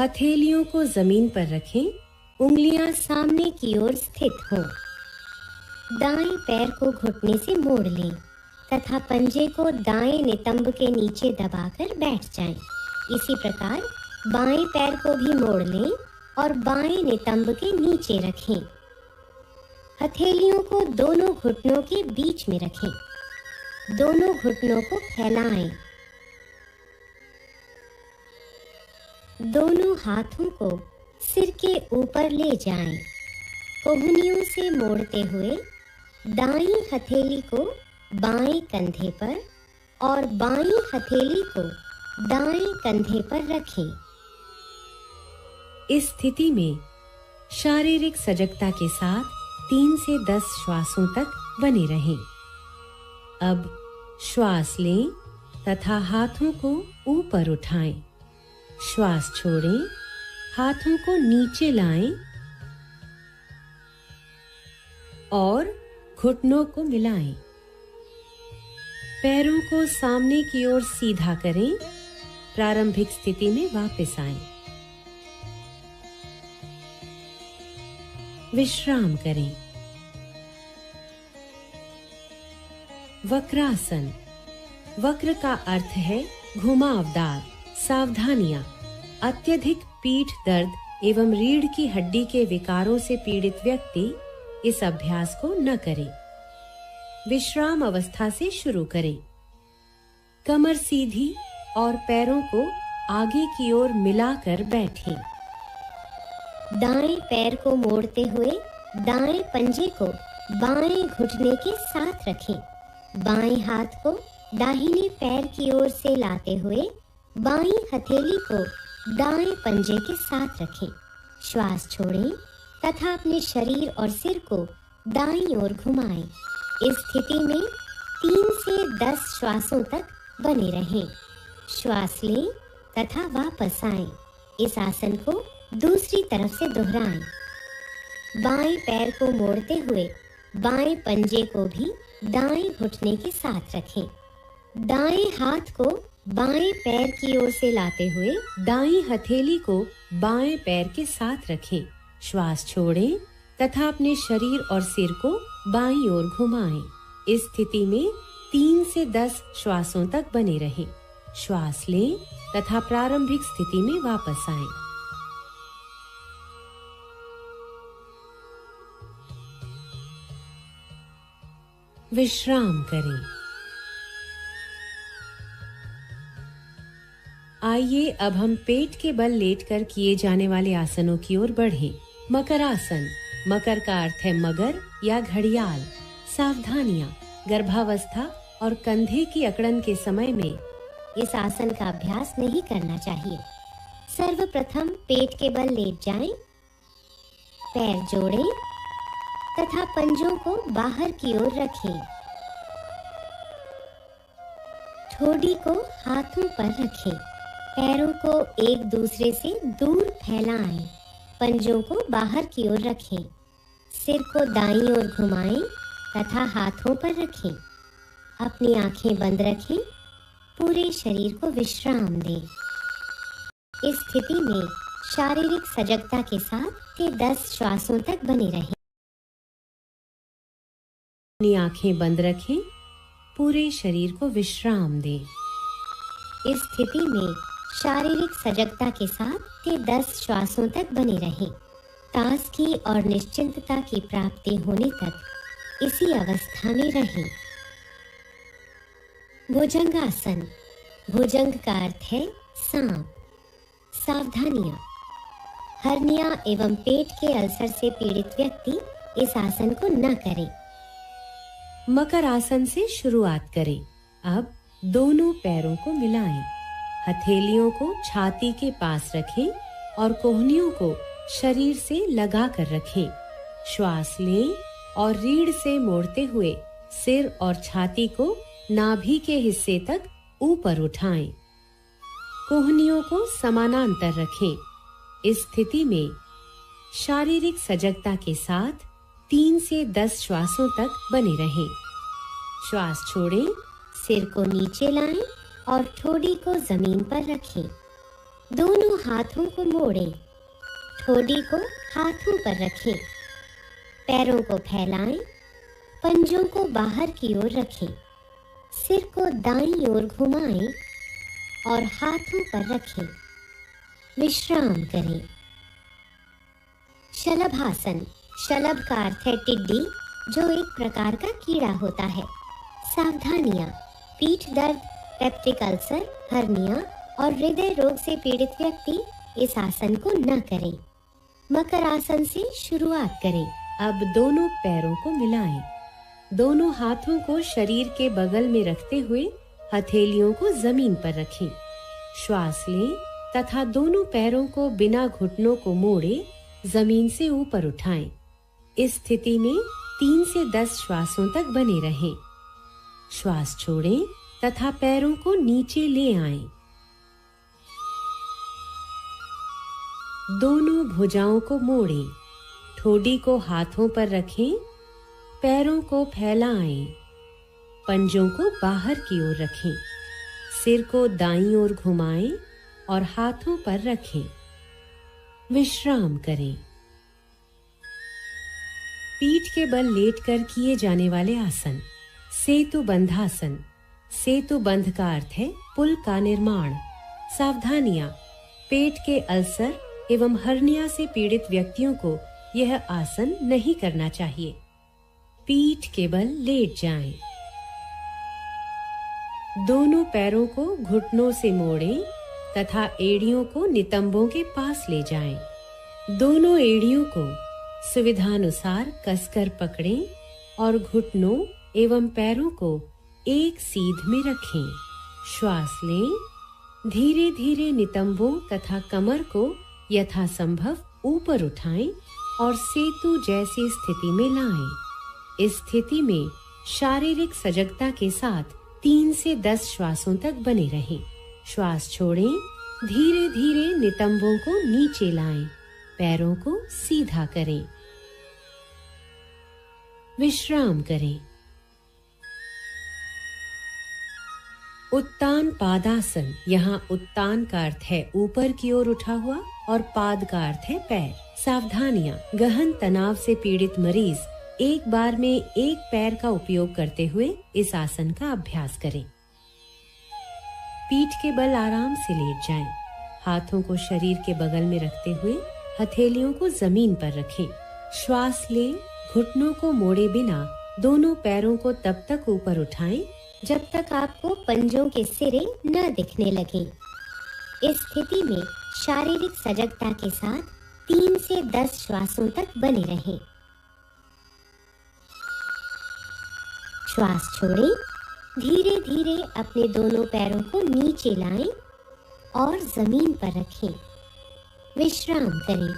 हथेलियों को जमीन पर रखें। उंगलियां सामने की ओर स्थित हों। दाएं पैर को घुटने से मोड़ लें तथा पंजे को दाएं नितंब के नीचे दबाकर बैठ जाएं। इसी प्रकार बाएं पैर को भी मोड़ लें और बाएं नितंब के नीचे रखें। हथेलियों को दोनों घुटनों के बीच में रखें। दोनों घुटनों को फैलाएं। दोनों हाथों को सिर के ऊपर ले जाएं। कोहनियों से मोड़ते हुए दाईं हथेली को बाएं कंधे पर और बाईं हथेली को दाएं कंधे पर रखें। इस स्थिति में शारीरिक सजगता के साथ 3 से 10 श्वासों तक बने रहें। अब श्वास लें तथा हाथों को ऊपर उठाएं। श्वास छोड़ें। हाथों को नीचे लाएं और घुटनों को मिलाएं। पैरों को सामने की ओर सीधा करें। प्रारंभिक स्थिति में वापस आएं। विश्राम करें। वक्रासन। वक्र का अर्थ है घुमावदार। सावधानियां। अत्यधिक पीठ दर्द एवं रीढ़ की हड्डी के विकारों से पीड़ित व्यक्ति इस अभ्यास को न करें। विश्राम अवस्था से शुरू करें। कमर सीधी और पैरों को आगे की ओर मिलाकर बैठें। दाएं पैर को मोड़ते हुए दाएं पंजे को बाएं घुटने के साथ रखें। बाएं हाथ को दाहिने पैर की ओर से लाते हुए बाईं हथेली को दाएं पंजे के साथ रखें। श्वास छोड़ें तथा अपने शरीर और सिर को दाईं ओर घुमाएं। इस स्थिति में 3 से 10 श्वासों तक बने रहें। श्वास लें तथा वापस आएं। इस आसन को दूसरी तरफ से दोहराएं। बाएं पैर को मोड़ते हुए बाएं पंजे को भी दाएं घुटने के साथ रखें। दाएं हाथ को बाएं पैर की ओर से लाते हुए दाईं हथेली को बाएं पैर के साथ रखें। श्वास छोड़ें तथा अपने शरीर और सिर को बाईं ओर घुमाएं। इस स्थिति में 3 से 10 श्वासों तक बने रहें। श्वास लें तथा प्रारंभिक स्थिति में वापस आएं। विश्राम करें। आइए अब हम पेट के बल लेटकर किए जाने वाले आसनों की ओर बढ़ें। मकर आसन। मकर का अर्थ है मगर या घड़ियाल। सावधानियां। गर्भावस्था और कंधे की अकड़न के समय में इस आसन का अभ्यास नहीं करना चाहिए। सर्वप्रथम पेट के बल लेट जाएं, पैर जोड़ें तथा पंजों को बाहर की ओर रखें। ठोड़ी को हाथों पर रखें। पैरों को एक दूसरे से दूर फैलाएं। पंजों को बाहर की ओर रखें। सिर को दाईं ओर घुमाएं तथा हाथों पर रखें। अपनी आंखें बंद रखें। पूरे शरीर को विश्राम दें। इस स्थिति में शारीरिक सजगता के साथ 10 श्वासों तक बने रहें। अपनी आंखें बंद रखें। पूरे शरीर को विश्राम दें। इस स्थिति में शारीरिक सजगता के साथ 10 श्वासों तक बने रहें। ताजगी और निश्चिंतता की प्राप्ति होने तक इसी अवस्था में रहें। भुजंगासन। भुजंग का अर्थ है सांप। सावधानियां। हर्निया एवं पेट के अल्सर से पीड़ित व्यक्ति इस आसन को न करें। मकर आसन से शुरुआत करें। अब दोनों पैरों को मिलाएं। हथेलियों को छाती के पास रखें और कोहनियों को शरीर से लगा कर रखें। श्वास लें और रीढ़ से मोड़ते हुए सिर और छाती को नाभि के हिस्से तक ऊपर उठाएं। कोहनियों को समानांतर रखें। इस स्थिति में शारीरिक सजगता के साथ 3 से 10 श्वासों तक बने रहें। श्वास छोड़ें। सिर को नीचे लाएं और ठोड़ी को जमीन पर रखें। दोनों हाथों को मोड़ें। ठोड़ी को हाथों पर रखें। पैरों को फैलाएं। पंजों को बाहर की ओर रखें। सिर को दाईं ओर घुमाएं और हाथों पर रखें। विश्राम करें। शलभासन। शलभ का अर्थ है टिड्डी, जो एक प्रकार का कीड़ा होता है। सावधानियां। पीठ दर्द, पेप्टिक अल्सर, हर्निया और हृदय रोग से पीड़ित व्यक्ति इस आसन को न करें। मकर आसन से शुरुआत करें। अब दोनों पैरों को मिलाएं। दोनों हाथों को शरीर के बगल में रखते हुए हथेलियों को जमीन पर रखें। श्वास लें तथा दोनों पैरों को बिना घुटनों को मोड़े जमीन से ऊपर उठाएं। इस स्थिति में 3 से 10 श्वासों तक बने रहें। श्वास छोड़ें तथा पैरों को नीचे ले आएं। दोनों भुजाओं को मोड़ें। ठोड़ी को हाथों पर रखें। पैरों को फैलाएं। पंजों को बाहर की ओर रखें। सिर को दाईं ओर घुमाएं और हाथों पर रखें। विश्राम करें। पीठ के बल लेटकर किए जाने वाले आसन। सेतु बंधासन। सेतु बंध का अर्थ है पुल का निर्माण। सावधानियां। पेट के अल्सर एवं हर्निया से पीड़ित व्यक्तियों को यह आसन नहीं करना चाहिए। पीठ के बल लेट जाएं। दोनों पैरों को घुटनों से मोड़ें तथा एड़ियों को नितंबों के पास ले जाएं। दोनों एड़ियों को सुविधानुसार कसकर पकड़ें और घुटनों एवं पैरों को एक सीध में रखें। श्वास लें। धीरे धीरे नितंबों तथा कमर को यथासंभव ऊपर उठाएं और सेतु जैसी स्थिति में लाएं। इस स्थिति में शारीरिक सजगता के साथ 3 से 10 श्वासों तक बने रहें। श्वास छोड़ें। धीरे धीरे नितंबों को नीचे लाएं। पैरों को सीधा करें। विश्राम करें। उत्तान पादासन। यहाँ उत्तान का अर्थ है ऊपर की ओर उठा हुआ और पाद का अर्थ है पैर। सावधानियां। गहन तनाव से पीड़ित मरीज एक बार में एक पैर का उपयोग करते हुए इस आसन का अभ्यास करें। पीठ के बल आराम से लेट जाएं। हाथों को शरीर के बगल में रखते हुए हथेलियों को जमीन पर रखें। श्वास लें। घुटनों को मोड़े बिना दोनों पैरों को तब तक ऊपर उठाएं जब तक आपको पंजों के सिरे न दिखने लगे। इस स्थिति में शारीरिक सजगता के साथ 3 से 10 श्वासों तक बने रहें। श्वास छोड़ें। धीरे धीरे अपने दोनों पैरों को नीचे लाएं और जमीन पर रखें। विश्राम करें।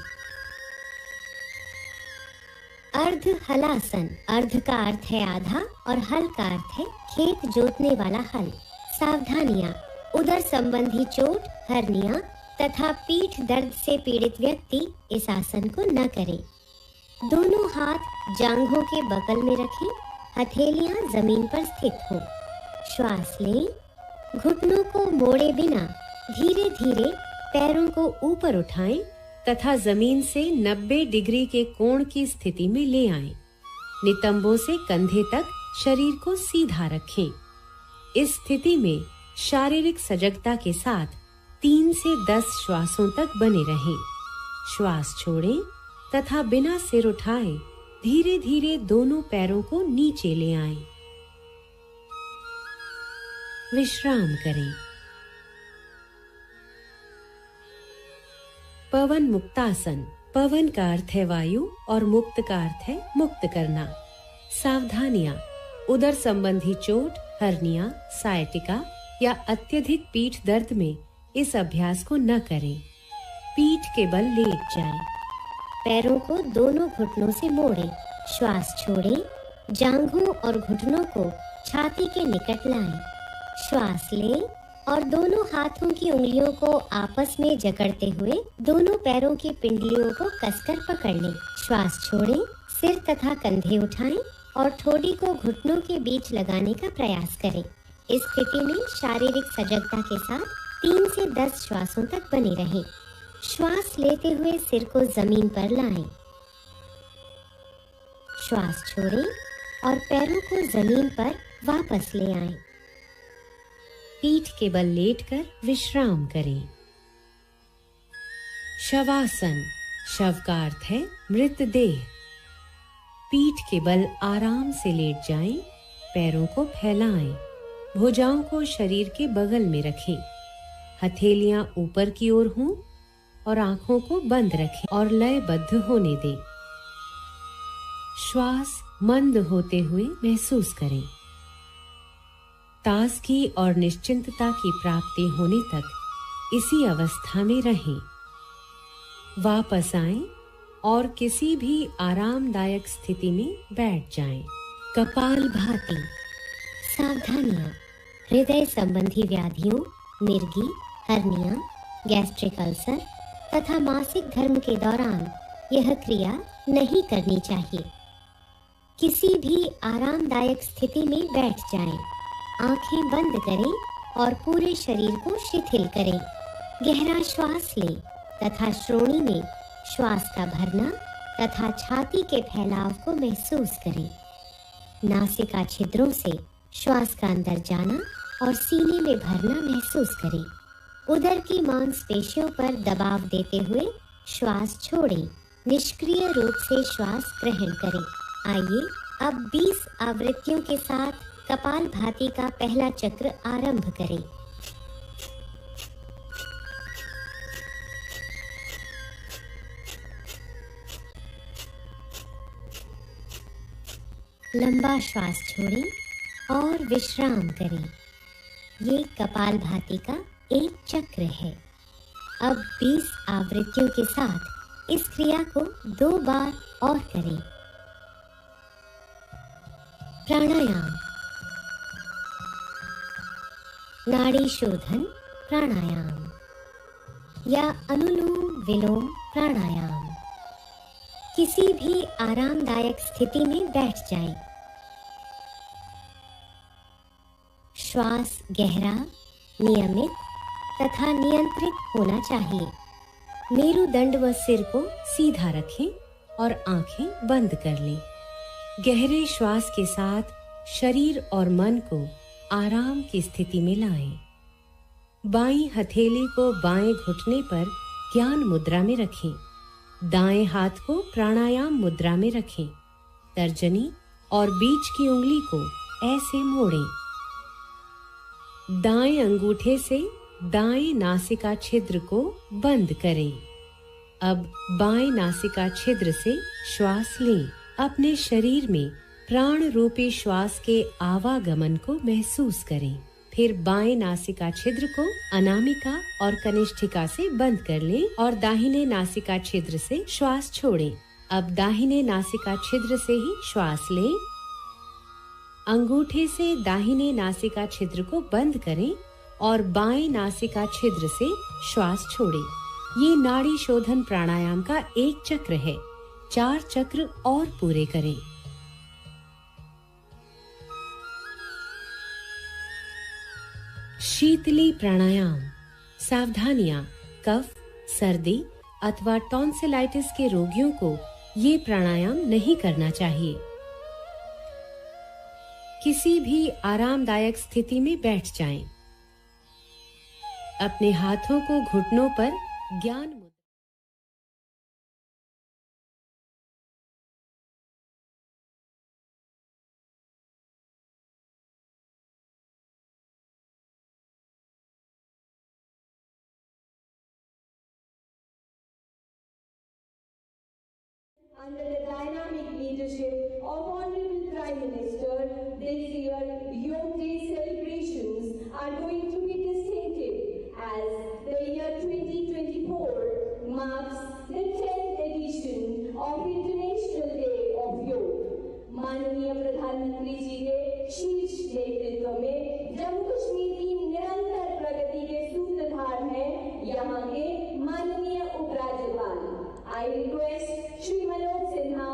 अर्ध हलासन। अर्ध का अर्थ है आधा और हल का अर्थ है खेत जोतने वाला हल। सावधानियां। उदर संबंधी चोट, हर्निया तथा पीठ दर्द से पीड़ित व्यक्ति इस आसन को न करे। दोनों हाथ जांघों के बगल में रखें। हथेलियां जमीन पर स्थित हो। श्वास लें। घुटनों को मोड़े बिना धीरे धीरे पैरों को ऊपर उठाएं तथा जमीन से 90 डिग्री के कोण की स्थिति में ले आएं। नितंबों से कंधे तक शरीर को सीधा रखें। इस स्थिति में शारीरिक सजगता के साथ 3 से 10 श्वासों तक बने रहें। श्वास छोड़ें तथा बिना सिर उठाए धीरे धीरे दोनों पैरों को नीचे ले आएं। विश्राम करें। पवन मुक्तासन। पवन का अर्थ है वायु और मुक्त का अर्थ है मुक्त करना। सावधानियां। उदर संबंधी चोट, हर्निया, सायटिका या अत्यधिक पीठ दर्द में इस अभ्यास को न करें। पीठ के बल लेट जाएं। पैरों को दोनों घुटनों से मोड़ें। श्वास छोड़ें। जांघों और घुटनों को छाती के निकट लाएं। श्वास लें और दोनों हाथों की उंगलियों को आपस में जकड़ते हुए दोनों पैरों की पिंडलियों को कसकर पकड़ लें। श्वास छोड़ें। सिर तथा कंधे उठाएं और ठोड़ी को घुटनों के बीच लगाने का प्रयास करें। इस स्थिति में शारीरिक सजगता के साथ 3 से 10 श्वासों तक बने रहें। श्वास लेते हुए सिर को जमीन पर लाएं। श्वास छोड़ें और पैरों को जमीन पर वापस ले आएं। पीठ के बल लेटकर विश्राम करें। शवासन। शव का अर्थ है मृतदेह। पीठ के बल आराम से लेट जाएं। पैरों को फैलाएं। भुजाओं को शरीर के बगल में रखें। हथेलियां ऊपर की ओर हों और आंखों को बंद रखें और लयबद्ध होने दें। श्वास मंद होते हुए महसूस करें। ताजगी और निश्चिंतता की प्राप्ति होने तक इसी अवस्था में रहें। वापस आएं और किसी भी आरामदायक स्थिति में बैठ जाएं। कपालभाति। सावधानियां। हृदय संबंधी व्याधियों, मिर्गी, हर्निया, गैस्ट्रिक अल्सर तथा मासिक धर्म के दौरान यह क्रिया नहीं करनी चाहिए। किसी भी आरामदायक स्थिति में बैठ जाएं। आंखें बंद करें और पूरे शरीर को शिथिल करें। गहरा श्वास लें तथा श्रोणी में श्वास का भरना तथा छाती के फैलाव को महसूस करें। नासिका छिद्रों से श्वास का अंदर जाना और सीने में भरना महसूस करें। उदर की मांसपेशियों पर दबाव देते हुए श्वास छोड़ें। निष्क्रिय रूप से श्वास ग्रहण करें। आइए अब 20 आवृत्तियों के साथ कपालभाति का पहला चक्र आरंभ करें। लंबा श्वास छोड़ें और विश्राम करें। ये कपालभाति का एक चक्र है। अब 20 आवृत्तियों के साथ इस क्रिया को 2 बार और करें। प्राणायाम। नाड़ी शोधन प्राणायाम या अनुलोम विलोम प्राणायाम। किसी भी आरामदायक स्थिति में बैठ जाएं। श्वास गहरा, नियमित तथा नियंत्रित होना चाहिए। मेरुदंड व सिर को सीधा रखें और आंखें बंद कर लें। गहरे श्वास के साथ शरीर और मन को आराम की स्थिति में लाएं। बाईं हथेली को बाएं घुटने पर ज्ञान मुद्रा में रखें। दाएं हाथ को प्राणायाम मुद्रा में रखें। तर्जनी और बीच की उंगली को ऐसे मोड़ें। दाएं अंगूठे से दाएं नासिका छिद्र को बंद करें। अब बाएं नासिका छिद्र से श्वास लें। अपने शरीर में प्राण रूपी श्वास के आवागमन को महसूस करें। फिर बाएं नासिका छिद्र को अनामिका और कनिष्ठिका से बंद कर लें और दाहिने नासिका छिद्र से श्वास छोड़ें। अब दाहिने नासिका छिद्र से ही श्वास लें। अंगूठे से दाहिने नासिका छिद्र को बंद करें और बाएं नासिका छिद्र से श्वास छोड़ें। ये नाड़ी शोधन प्राणायाम का एक चक्र है। 4 चक्र और पूरे करें। शीतली प्राणायाम। सावधानियां। कफ, सर्दी अथवा टॉन्सिलाइटिस के रोगियों को ये प्राणायाम नहीं करना चाहिए। किसी भी आरामदायक स्थिति में बैठ जाएं। अपने हाथों को घुटनों पर ज्ञान Under the dynamic leadership of Honorable Prime Minister, this year Yoga Day celebrations are going to be distinctive as the year 2024 marks the 10th edition of International Day of Yoga. माननीय प्रधानमंत्री जी के शीर्ष नेतृत्व में जम्मू कश्मीर की निरंतर प्रगति के सूत्रधार हैं यहाँ के माननीय उपराज्यपाल। I request Shri Manoj Sinha,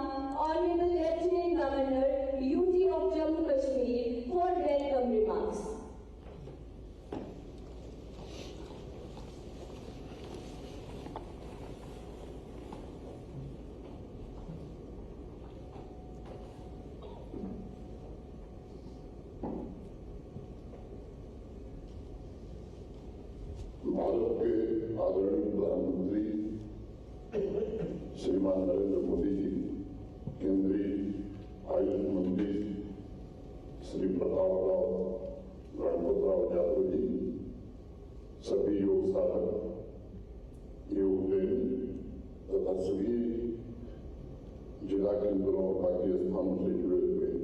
Honorable Lieutenant Governor, UT of Jammu Kashmir, for welcome remarks. Bharat के आदरणीय प्रधानमंत्री श्रीमान नरेंद्र मोदी जी, केंद्रीय आयुष मंत्री श्री प्रतापराव गणपतराव यादव जी, सभी योग साधक, योग प्रेमी तथा सभी जिला केंद्रों और बाकी स्थानों से जुड़े हुए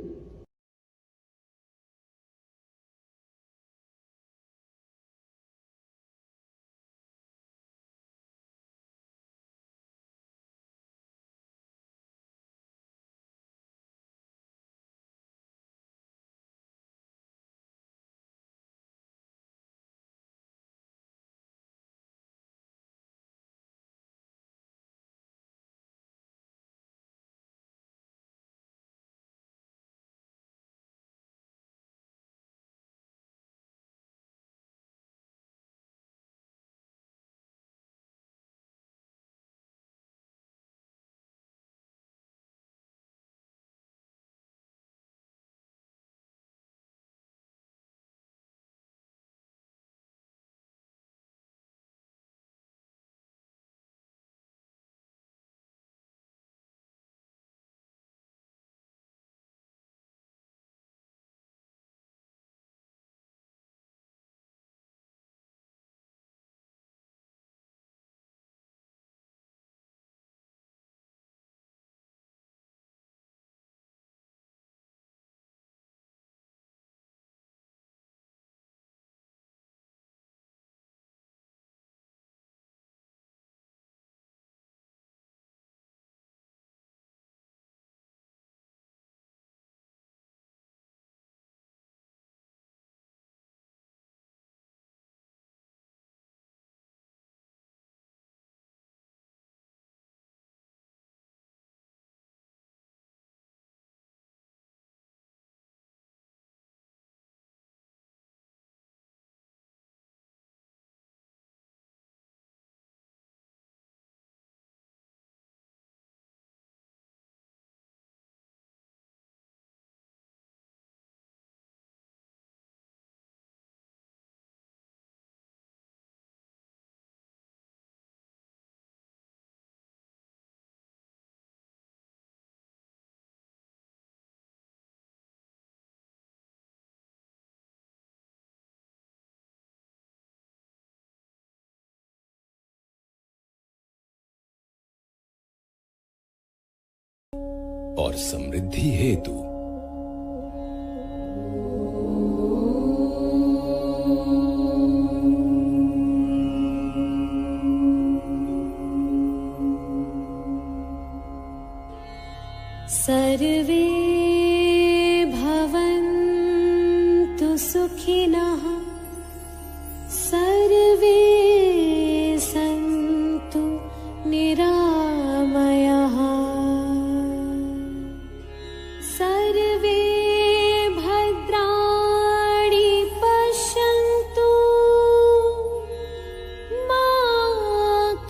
और समृद्धि हेतु। सर्वे भवन्तु सुखिनः सर्वे सन्तु निरामयाः सर्वे भद्राणि पश्यन्तु मा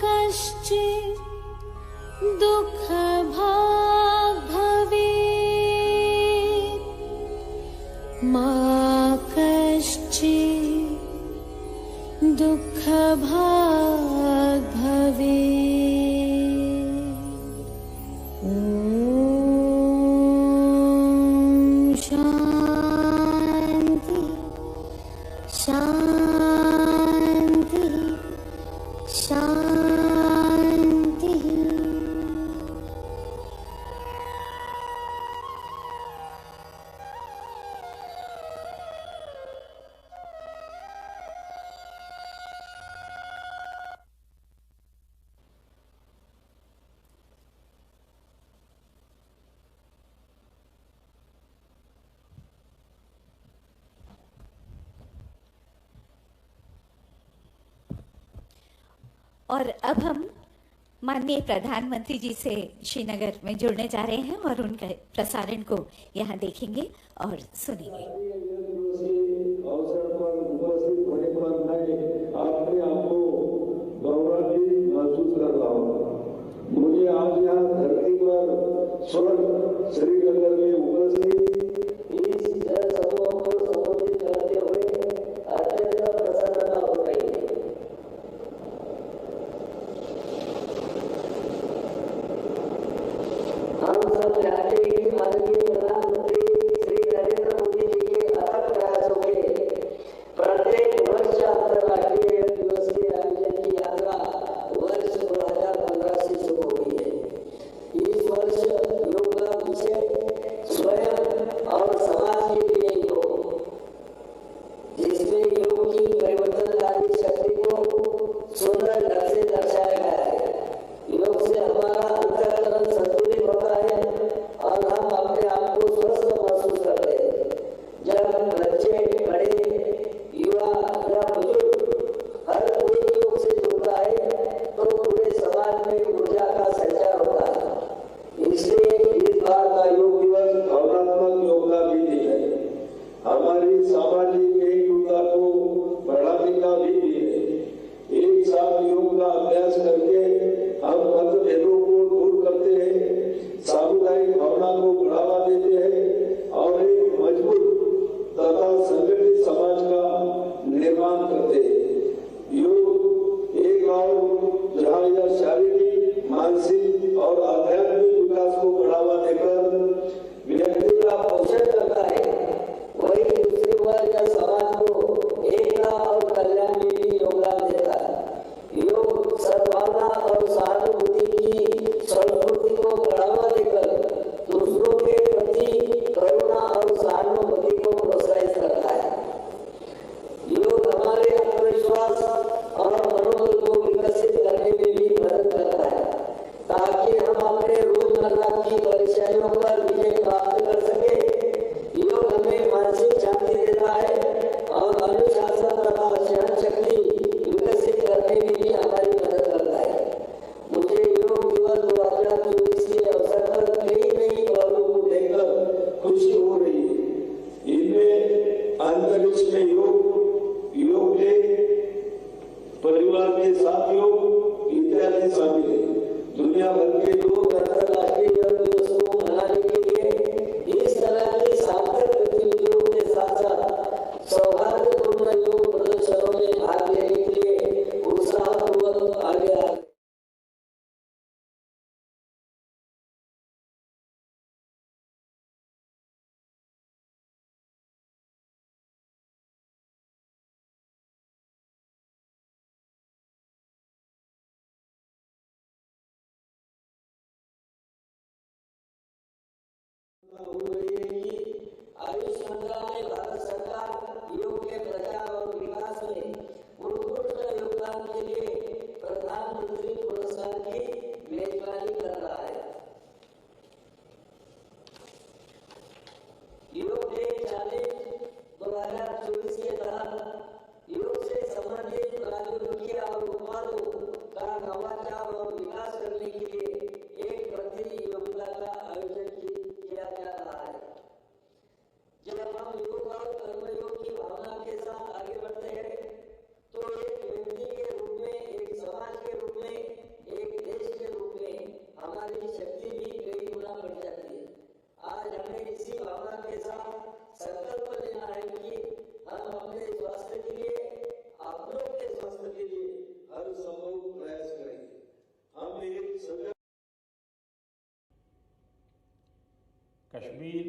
कश्चित् दुःखभाग् भवेत् मा कश्चित् दुःखभाग् भवेत्। ॐ शान्ति शान्ति शान्ति। और अब हम माननीय प्रधानमंत्री जी से श्रीनगर में जुड़ने जा रहे हैं और उनके प्रसारण को यहाँ देखेंगे और सुनेंगे। अवसर पर उपस्थित होने पर मैं अपने आप को गौरवान्वित महसूस कर रहा हूँ। मुझे आज यहाँ धरती पर स्वर्ण श्रीनगर में उपस्थित इस जनसमूह को संबोधित करते हुए अत्यंत प्रसन्नता हो रही है। हम सब चाहते हैं कि माननीय प्रधानमंत्री श्री नरेंद्र मोदी जी के अथक प्रयासों के प्रत्येक वर्ष अंतर्राष्ट्रीय योग दिवस के आयोजन की यात्रा वर्ष 2015 से शुरू हुई है। इस वर्ष योग का विषय स्वयं और समाज के लिए योग, जिसमें योग की परिवर्तनकारी शक्ति को सुंदर ढंग से दर्शाया गया है। योग से हमारा अंतःकरण संतुलित होता है और हम अपने आप को स्वस्थ महसूस करते हैं। जब बच्चे, बड़े, युवा या बुजुर्ग हर कोई योग से जुड़ता है तो पूरे समाज में ऊर्जा का संचार होता है। इसलिए इस बार का योग दिवस भावनात्मक योग का भी दिन है। हमारी सामाजिक एकजुटता को बढ़ाने का भी दिन है। एक साथ योग का अभ्यास करके हम मतभेदों को दूर करते हैं, सामुदायिक भावना को बढ़ावा देते हैं और एक मजबूत तथा संगठित समाज का निर्माण करते हैं। योग एक और जहाँ यह शारीरिक, मानसिक और आध्यात्मिक विकास को बढ़ावा देकर व्यक्ति का पोषण करता है, वही दूसरी ओर यह समाज को एकता और कल्याण में भी योगदान देता है। योग सद्भावना और सहानुभूति की संस्कृति को बढ़ावा देकर दूसरों के प्रति करुणा और सहानुभूति को प्रोत्साहित करता है। योग हमारे आत्मविश्वास और मनोबल को विकसित करने में भी मदद करता है, ताकि हम अपने रोजमर्रा की परेशानियों पर विजय प्राप्त कर सके। योग हमें मानसिक शांति देता है और अनुशासन तथा सहन शक्ति विकसित करने में भी हमारी मदद करता है। मुझे हो रही है कि आयुष मंत्रालय भारत सरकार योग के प्रचार और विकास में उत्कृष्ट योगदान के लिए प्रधानमंत्री पुरस्कार की मेजबानी कर रहा है। योग डे चैलेंज 2024 के तहत योग से संबंधित प्रौद्योगिकी और उत्पादों का नवाचार और विकास करने के लिए एक प्रतियोगिता का आयोजन किया जा रहा है। जब हम योग और कर्मयोग की भावना के साथ आगे बढ़ते हैं तो एक व्यक्ति के रूप में, एक समाज के रूप में, एक देश के रूप में हमारी शक्ति भी कई गुना बढ़ जाती है। आज हमें इसी भावना के साथ संकल्प लेना है कि हम अपने स्वास्थ्य के लिए, अपनों के स्वास्थ्य के लिए हर संभव प्रयास करेंगे। हम एक संगठन कश्मीर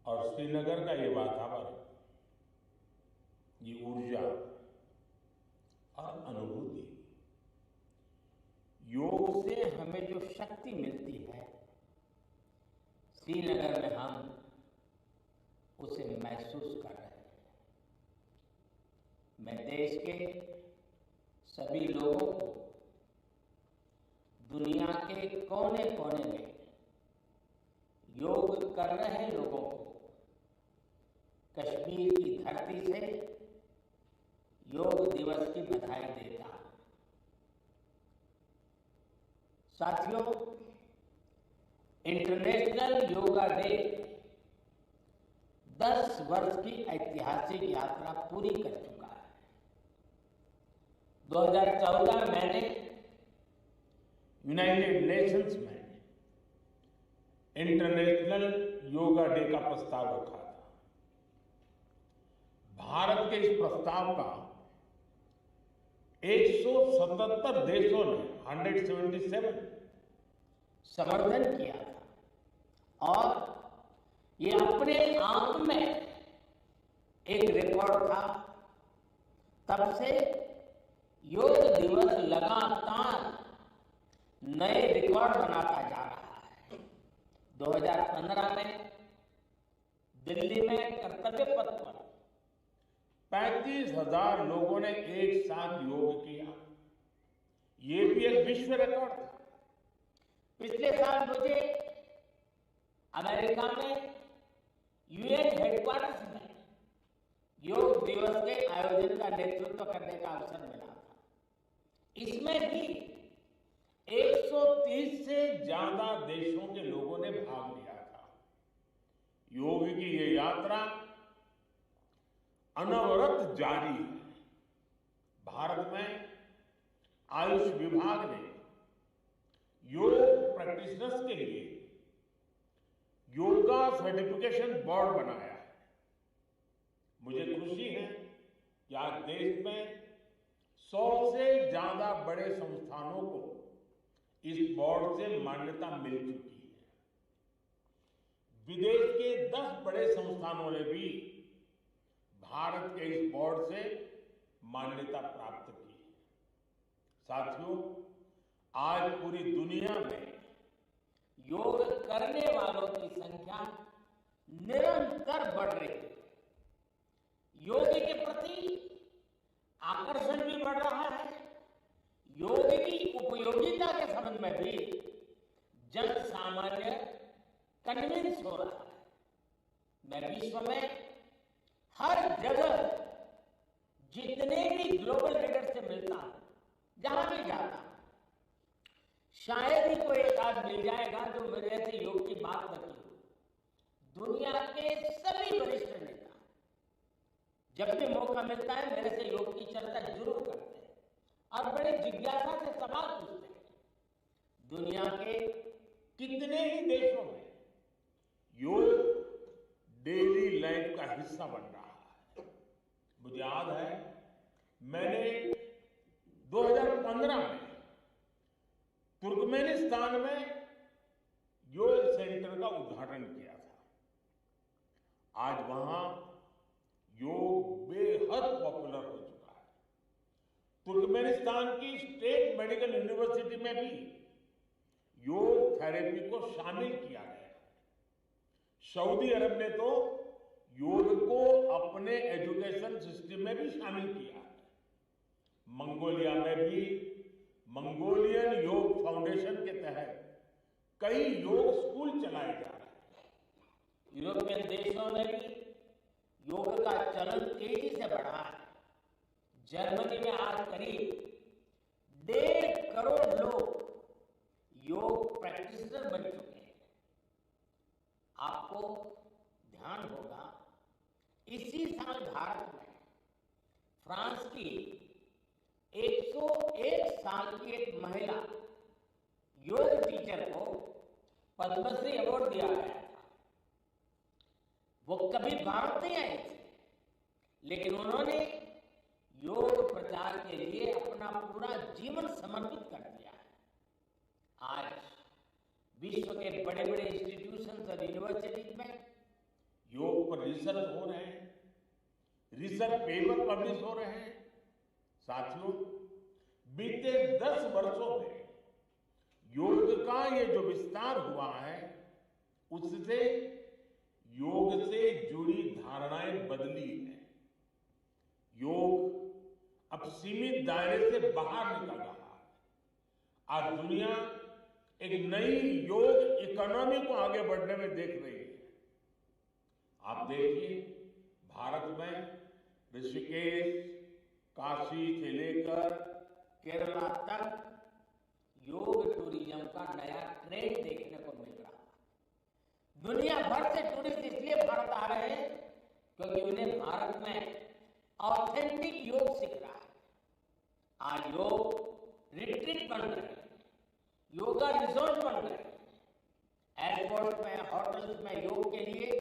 और श्रीनगर का ये वातावरण, ये ऊर्जा और अनुभूति, योग से हमें जो शक्ति मिलती है, श्रीनगर में हम उसे महसूस कर रहे हैं। मैं देश के सभी लोगों को, दुनिया के कोने कोने में योग कर रहे लोगों को कश्मीर की धरती से योग दिवस की बधाई देता हूं। साथियों, इंटरनेशनल योगा डे 10 वर्ष की ऐतिहासिक यात्रा पूरी कर चुका है। 2014 में मैंने यूनाइटेड नेशंस में इंटरनेशनल योगा डे का प्रस्ताव रखा था। भारत के इस प्रस्ताव का 177 देशों ने 177 समर्थन किया था और ये अपने आप में एक रिकॉर्ड था। तब से योग दिवस लगातार नए रिकॉर्ड बनाता जा रहा है। 2015 में दिल्ली में कर्तव्य पथ पर 35,000 लोगों ने एक साथ योग किया। ये भी एक विश्व रिकॉर्ड था। पिछले साल मुझे अमेरिका में यूएन हेडक्वार्टर्स में योग दिवस के आयोजन का नेतृत्व करने का अवसर मिला था। इसमें भी 130 से ज्यादा देशों के लोगों ने भाग लिया था। योग की ये यात्रा अनवरत जारी है। भारत में आयुष विभाग ने योग प्रैक्टिशनर्स के लिए योगा सर्टिफिकेशन बोर्ड बनाया है। मुझे खुशी है कि आज देश में 100 से ज्यादा बड़े संस्थानों को इस बोर्ड से मान्यता मिल चुकी है। विदेश के 10 बड़े संस्थानों ने भी भारत के इस बोर्ड से मान्यता प्राप्त की है। साथियों, आज पूरी दुनिया में योग करने वालों की संख्या निरंतर बढ़ रही है। योग के प्रति आकर्षण भी बढ़ रहा है। योग की उपयोगिता के संबंध में भी जन सामान्य कन्विंस हो रहा है। मैं विश्व में हर जगह जितने भी ग्लोबल लीडर से मिलता हूं, जहां भी जाता हूं, शायद ही कोई एक आध मिल जाएगा जो मेरे से योग की बात न की हो। दुनिया के सभी वरिष्ठ नेता जब भी मौका मिलता है मेरे से योग की चर्चा जरूर करते हैं और बड़े जिज्ञासा से सवाल पूछते हैं। दुनिया के कितने ही देशों में योग डेली लाइफ का हिस्सा बन रहा है। मुझे याद है मैंने 2015 में तुर्कमेनिस्तान में योग सेंटर का उद्घाटन किया था। आज वहां योग बेहद पॉपुलर हो चुका है। तुर्कमेनिस्तान की स्टेट मेडिकल यूनिवर्सिटी में भी योग थेरेपी को शामिल किया गया है। सऊदी अरब ने तो योग को अपने एजुकेशन सिस्टम में भी शामिल किया है। मंगोलिया में भी मंगोलियन योग फाउंडेशन के तहत कई योग स्कूल चलाए जा रहे हैं। यूरोपियन देशों में भी योग का चलन तेजी से बढ़ा है। जर्मनी में आज करीब 1.5 करोड़ लोग योग प्रैक्टिशनर बन चुके हैं। आपको ध्यान होगा, इसी साल भारत में फ्रांस की 101 साल की एक महिला योग टीचर को पद्मश्री अवार्ड दिया गया था। वो कभी भारत नहीं आई थी, लेकिन उन्होंने योग प्रचार के लिए अपना पूरा जीवन समर्पित कर दिया है। आज विश्व के बड़े बड़े इंस्टीट्यूशंस और यूनिवर्सिटीज में योग पर रिसर्च हो रहे हैं, रिसर्च पेपर पब्लिश हो रहे हैं। साथियों, बीते 10 वर्षों में योग का ये जो विस्तार हुआ है, उससे योग से जुड़ी धारणाएं बदली हैं। योग अब सीमित दायरे से बाहर निकल रहा है। आज दुनिया एक नई योग इकोनॉमी को आगे बढ़ने में देख रही है। आप देखिए, भारत में ऋषिकेश, काशी से लेकर केरला तक योग टूरिज्म का नया ट्रेंड देखने को मिल रहा है। दुनिया भर से टूरिस्ट इसलिए भारत आ रहे हैं क्योंकि उन्हें भारत में ऑथेंटिक योग सीख रहा है। आज योग रिट्रीट बन रहे हैं, योगा रिसोर्ट बन रहे हैं। एयरपोर्ट में, होटल्स में योग के लिए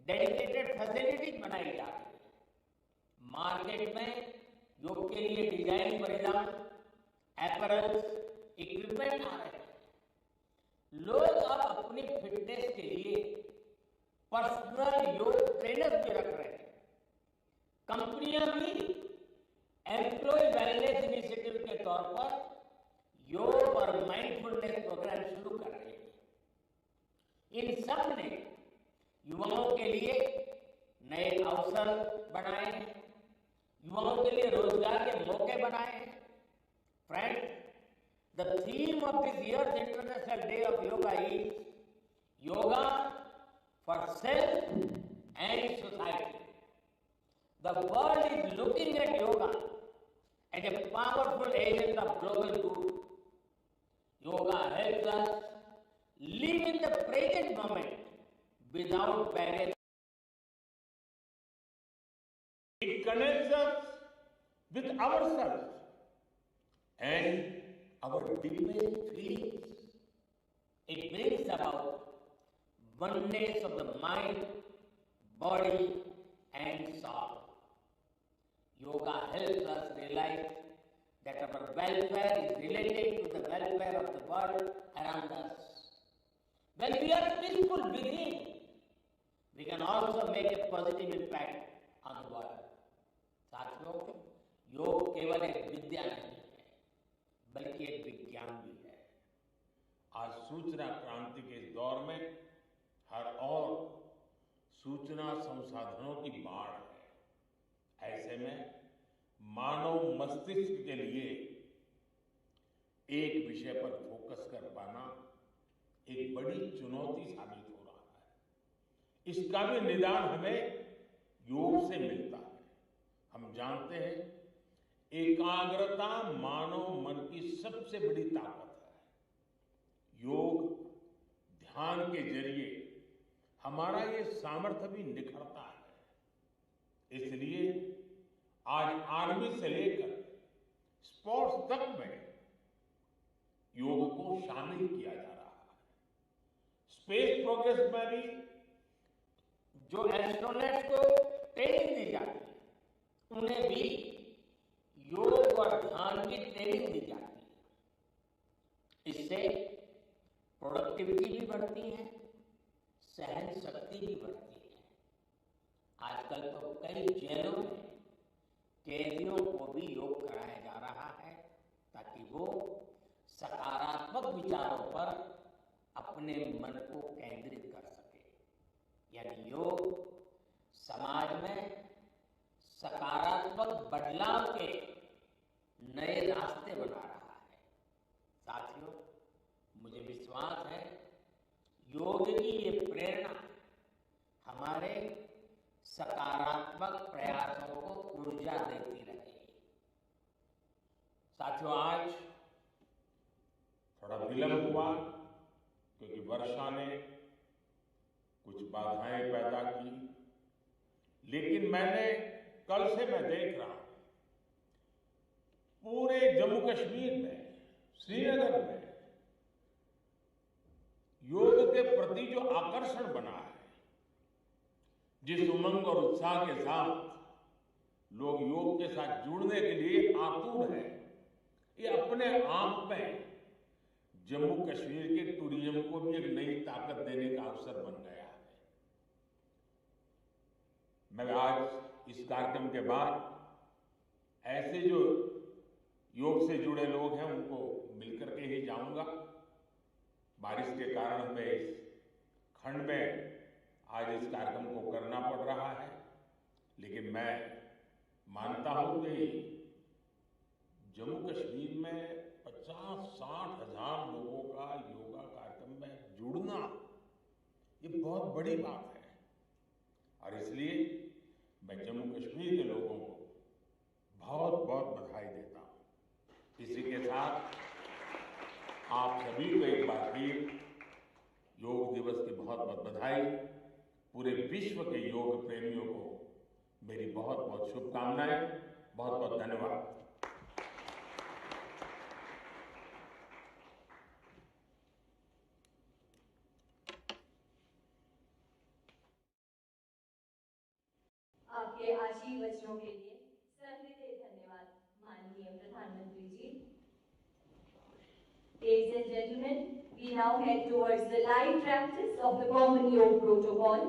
डेडिकेटेड फैसिलिटीज बनाई जा रही है। मार्केट में योग के लिए डिजाइन परिधान, अपैरल्स, इक्विपमेंट आ रहे हैं। लोग अब अपनी फिटनेस के लिए पर्सनल योग ट्रेनर भी रख रहे हैं। कंपनियां भी एम्प्लॉय वेलनेस इनिशिएटिव के तौर पर योग और माइंडफुलनेस प्रोग्राम शुरू कर रहे हैं। इन सब ने युवाओं के लिए नए अवसर बनाए हैं, युवाओं के लिए रोजगार के मौके बनाए हैं। Friends, the theme of this year's International Day of Yoga is Yoga for Self and Society. The world is looking at yoga as a powerful agent of global good. Yoga helps us live in the present moment without barriers. It connects us with ourselves and our deepest feelings. It brings about oneness of the mind, body, and soul. Yoga helps us realize that our welfare is related to the welfare of the world around us. When we are peaceful within, we can also make a positive impact on the world. साथियों, योग केवल एक विद्या नहीं है, बल्कि एक विज्ञान भी है। आज सूचना क्रांति के इस दौर में हर ओर सूचना संसाधनों की बाढ़ है। ऐसे में मानव मस्तिष्क के लिए एक विषय पर फोकस कर पाना एक बड़ी चुनौती साबित हो रहा है। इसका भी निदान हमें योग से मिलता है। हम जानते हैं, एकाग्रता मानव मन की सबसे बड़ी ताकत है। योग ध्यान के जरिए हमारा ये सामर्थ्य भी निखरता है। इसलिए आज आर्मी से लेकर स्पोर्ट्स तक में योग को शामिल किया जा रहा है। स्पेस प्रोग्रेस में भी जो एस्ट्रोनॉट को ट्रेनिंग दी जाती है, उन्हें भी योग और ध्यान की ट्रेनिंग दी जाती है। इससे प्रोडक्टिविटी भी बढ़ती है, सहन शक्ति भी बढ़ती है। आजकल तो कई जेलों में कैदियों को भी योग कराया जा रहा है ताकि वो सकारात्मक विचारों पर अपने मन को केंद्रित कर सके। यानी योग समाज में सकारात्मक बदलाव के नए रास्ते बना रहा है। साथियों, मुझे विश्वास है योग की ये प्रेरणा हमारे सकारात्मक प्रयासों को ऊर्जा देती रहेगी। साथियों, आज थोड़ा विलंब हुआ क्योंकि वर्षा ने कुछ बाधाएं पैदा की, लेकिन कल से मैं देख रहा हूं पूरे जम्मू कश्मीर में, श्रीनगर में योग के प्रति जो आकर्षण बना है, जिस उमंग और उत्साह के साथ लोग योग के साथ जुड़ने के लिए आतुर हैं, ये अपने आप में जम्मू कश्मीर के टूरिज्म को भी एक नई ताकत देने का अवसर बन गया है। मैं आज इस कार्यक्रम के बाद ऐसे जो योग से जुड़े लोग हैं उनको मिलकर के ही जाऊंगा। बारिश के कारण हमें इस खंड में आज इस कार्यक्रम को करना पड़ रहा है, लेकिन मैं मानता हूं कि जम्मू कश्मीर में 50-60 हजार लोगों का योगा कार्यक्रम में जुड़ना ये बहुत बड़ी बात है, और इसलिए मैं जम्मू कश्मीर के लोगों को बहुत बहुत बधाई देता हूं। इसी के साथ आप सभी को एक बार फिर योग दिवस की बहुत बहुत बधाई। पूरे विश्व के योग प्रेमियों को मेरी बहुत बहुत शुभकामनाएं। बहुत बहुत धन्यवाद। आपके आशीर्वचनों के लिए सहृदय धन्यवाद माननीय प्रधानमंत्री जी। Ladies and gentlemen, we now head towards the live practice of the Common Yoga Protocol.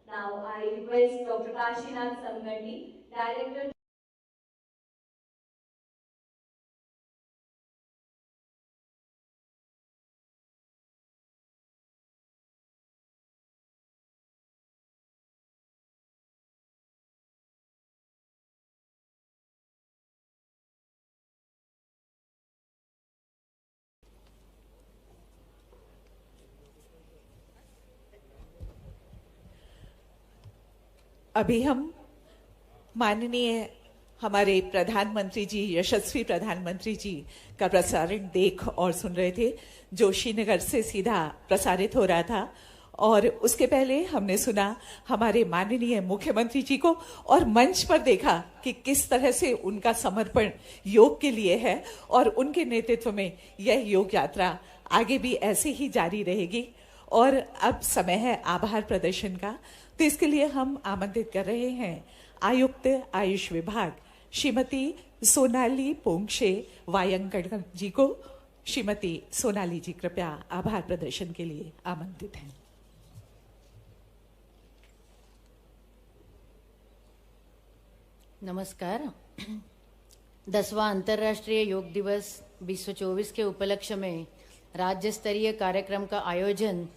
Now I request Dr. Kashinath Samgandi, Director अभी हम माननीय हमारे प्रधानमंत्री जी, यशस्वी प्रधानमंत्री जी का प्रसारण देख और सुन रहे थे, जो श्रीनगर से सीधा प्रसारित हो रहा था। और उसके पहले हमने सुना हमारे माननीय मुख्यमंत्री जी को, और मंच पर देखा कि किस तरह से उनका समर्पण योग के लिए है, और उनके नेतृत्व में यह योग यात्रा आगे भी ऐसे ही जारी रहेगी। और अब समय है आभार प्रदर्शन का, तो इसके लिए हम आमंत्रित कर रहे हैं आयुक्त आयुष विभाग श्रीमती सोनाली पोंक्षे वायंगड़ जी को। श्रीमती सोनाली जी कृपया आभार प्रदर्शन के लिए आमंत्रित हैं। नमस्कार। 10वां अंतर्राष्ट्रीय योग दिवस 2024 के उपलक्ष्य में राज्य स्तरीय कार्यक्रम का आयोजन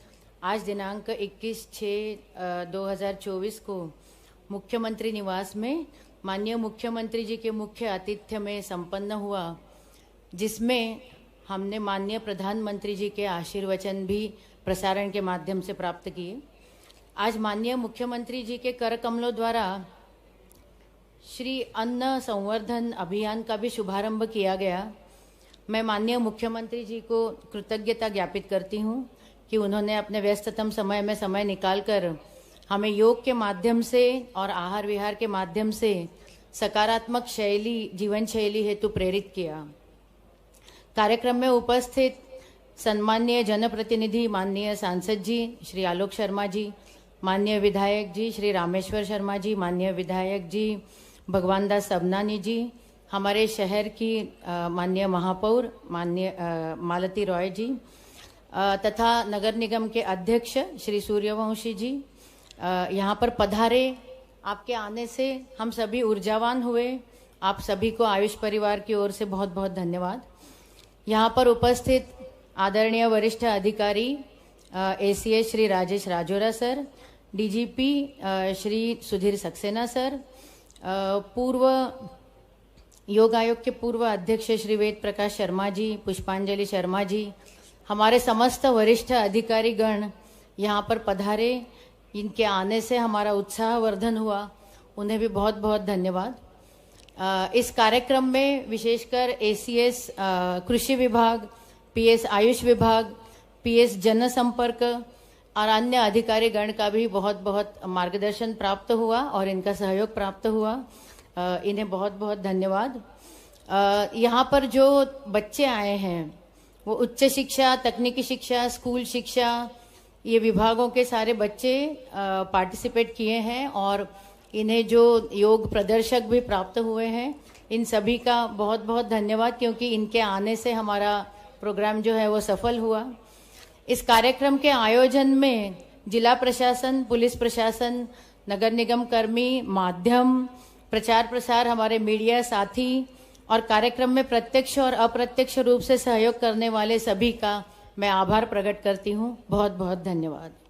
आज दिनांक 21/6/2024 को मुख्यमंत्री निवास में माननीय मुख्यमंत्री जी के मुख्य आतिथ्य में संपन्न हुआ, जिसमें हमने माननीय प्रधानमंत्री जी के आशीर्वचन भी प्रसारण के माध्यम से प्राप्त किए। आज माननीय मुख्यमंत्री जी के कर कमलों द्वारा श्री अन्न संवर्धन अभियान का भी शुभारंभ किया गया। मैं माननीय मुख्यमंत्री जी को कृतज्ञता ज्ञापित करती हूँ कि उन्होंने अपने व्यस्ततम समय में समय निकालकर हमें योग के माध्यम से और आहार विहार के माध्यम से सकारात्मक जीवन शैली हेतु प्रेरित किया। कार्यक्रम में उपस्थित सम्माननीय जनप्रतिनिधि माननीय सांसद जी श्री आलोक शर्मा जी, माननीय विधायक जी श्री रामेश्वर शर्मा जी, माननीय विधायक जी भगवान दास सबनानी जी, हमारे शहर की माननीय महापौर माननीय मालती रॉय जी, तथा नगर निगम के अध्यक्ष श्री सूर्यवंशी जी यहाँ पर पधारे। आपके आने से हम सभी ऊर्जावान हुए। आप सभी को आयुष परिवार की ओर से बहुत बहुत धन्यवाद। यहाँ पर उपस्थित आदरणीय वरिष्ठ अधिकारी ACS Shri Rajesh Rajora sir, DGP Shri Sudhir Saxena sir, पूर्व योग आयोग के पूर्व अध्यक्ष श्री वेद प्रकाश शर्मा जी, पुष्पांजलि शर्मा जी, हमारे समस्त वरिष्ठ अधिकारी गण यहाँ पर पधारे, इनके आने से हमारा उत्साह वर्धन हुआ, उन्हें भी बहुत बहुत धन्यवाद। इस कार्यक्रम में विशेषकर ACS कृषि विभाग, PS आयुष विभाग, PS जनसंपर्क और अन्य अधिकारी गण का भी बहुत बहुत मार्गदर्शन प्राप्त हुआ और इनका सहयोग प्राप्त हुआ, इन्हें बहुत बहुत धन्यवाद। यहाँ पर जो बच्चे आए हैं वो उच्च शिक्षा, तकनीकी शिक्षा, स्कूल शिक्षा, ये विभागों के सारे बच्चे पार्टिसिपेट किए हैं और इन्हें जो योग प्रदर्शक भी प्राप्त हुए हैं, इन सभी का बहुत बहुत धन्यवाद, क्योंकि इनके आने से हमारा प्रोग्राम जो है वो सफल हुआ। इस कार्यक्रम के आयोजन में जिला प्रशासन, पुलिस प्रशासन, नगर निगम कर्मी, माध्यम, प्रचार प्रसार, हमारे मीडिया साथी और कार्यक्रम में प्रत्यक्ष और अप्रत्यक्ष रूप से सहयोग करने वाले सभी का मैं आभार प्रकट करती हूँ। बहुत बहुत धन्यवाद।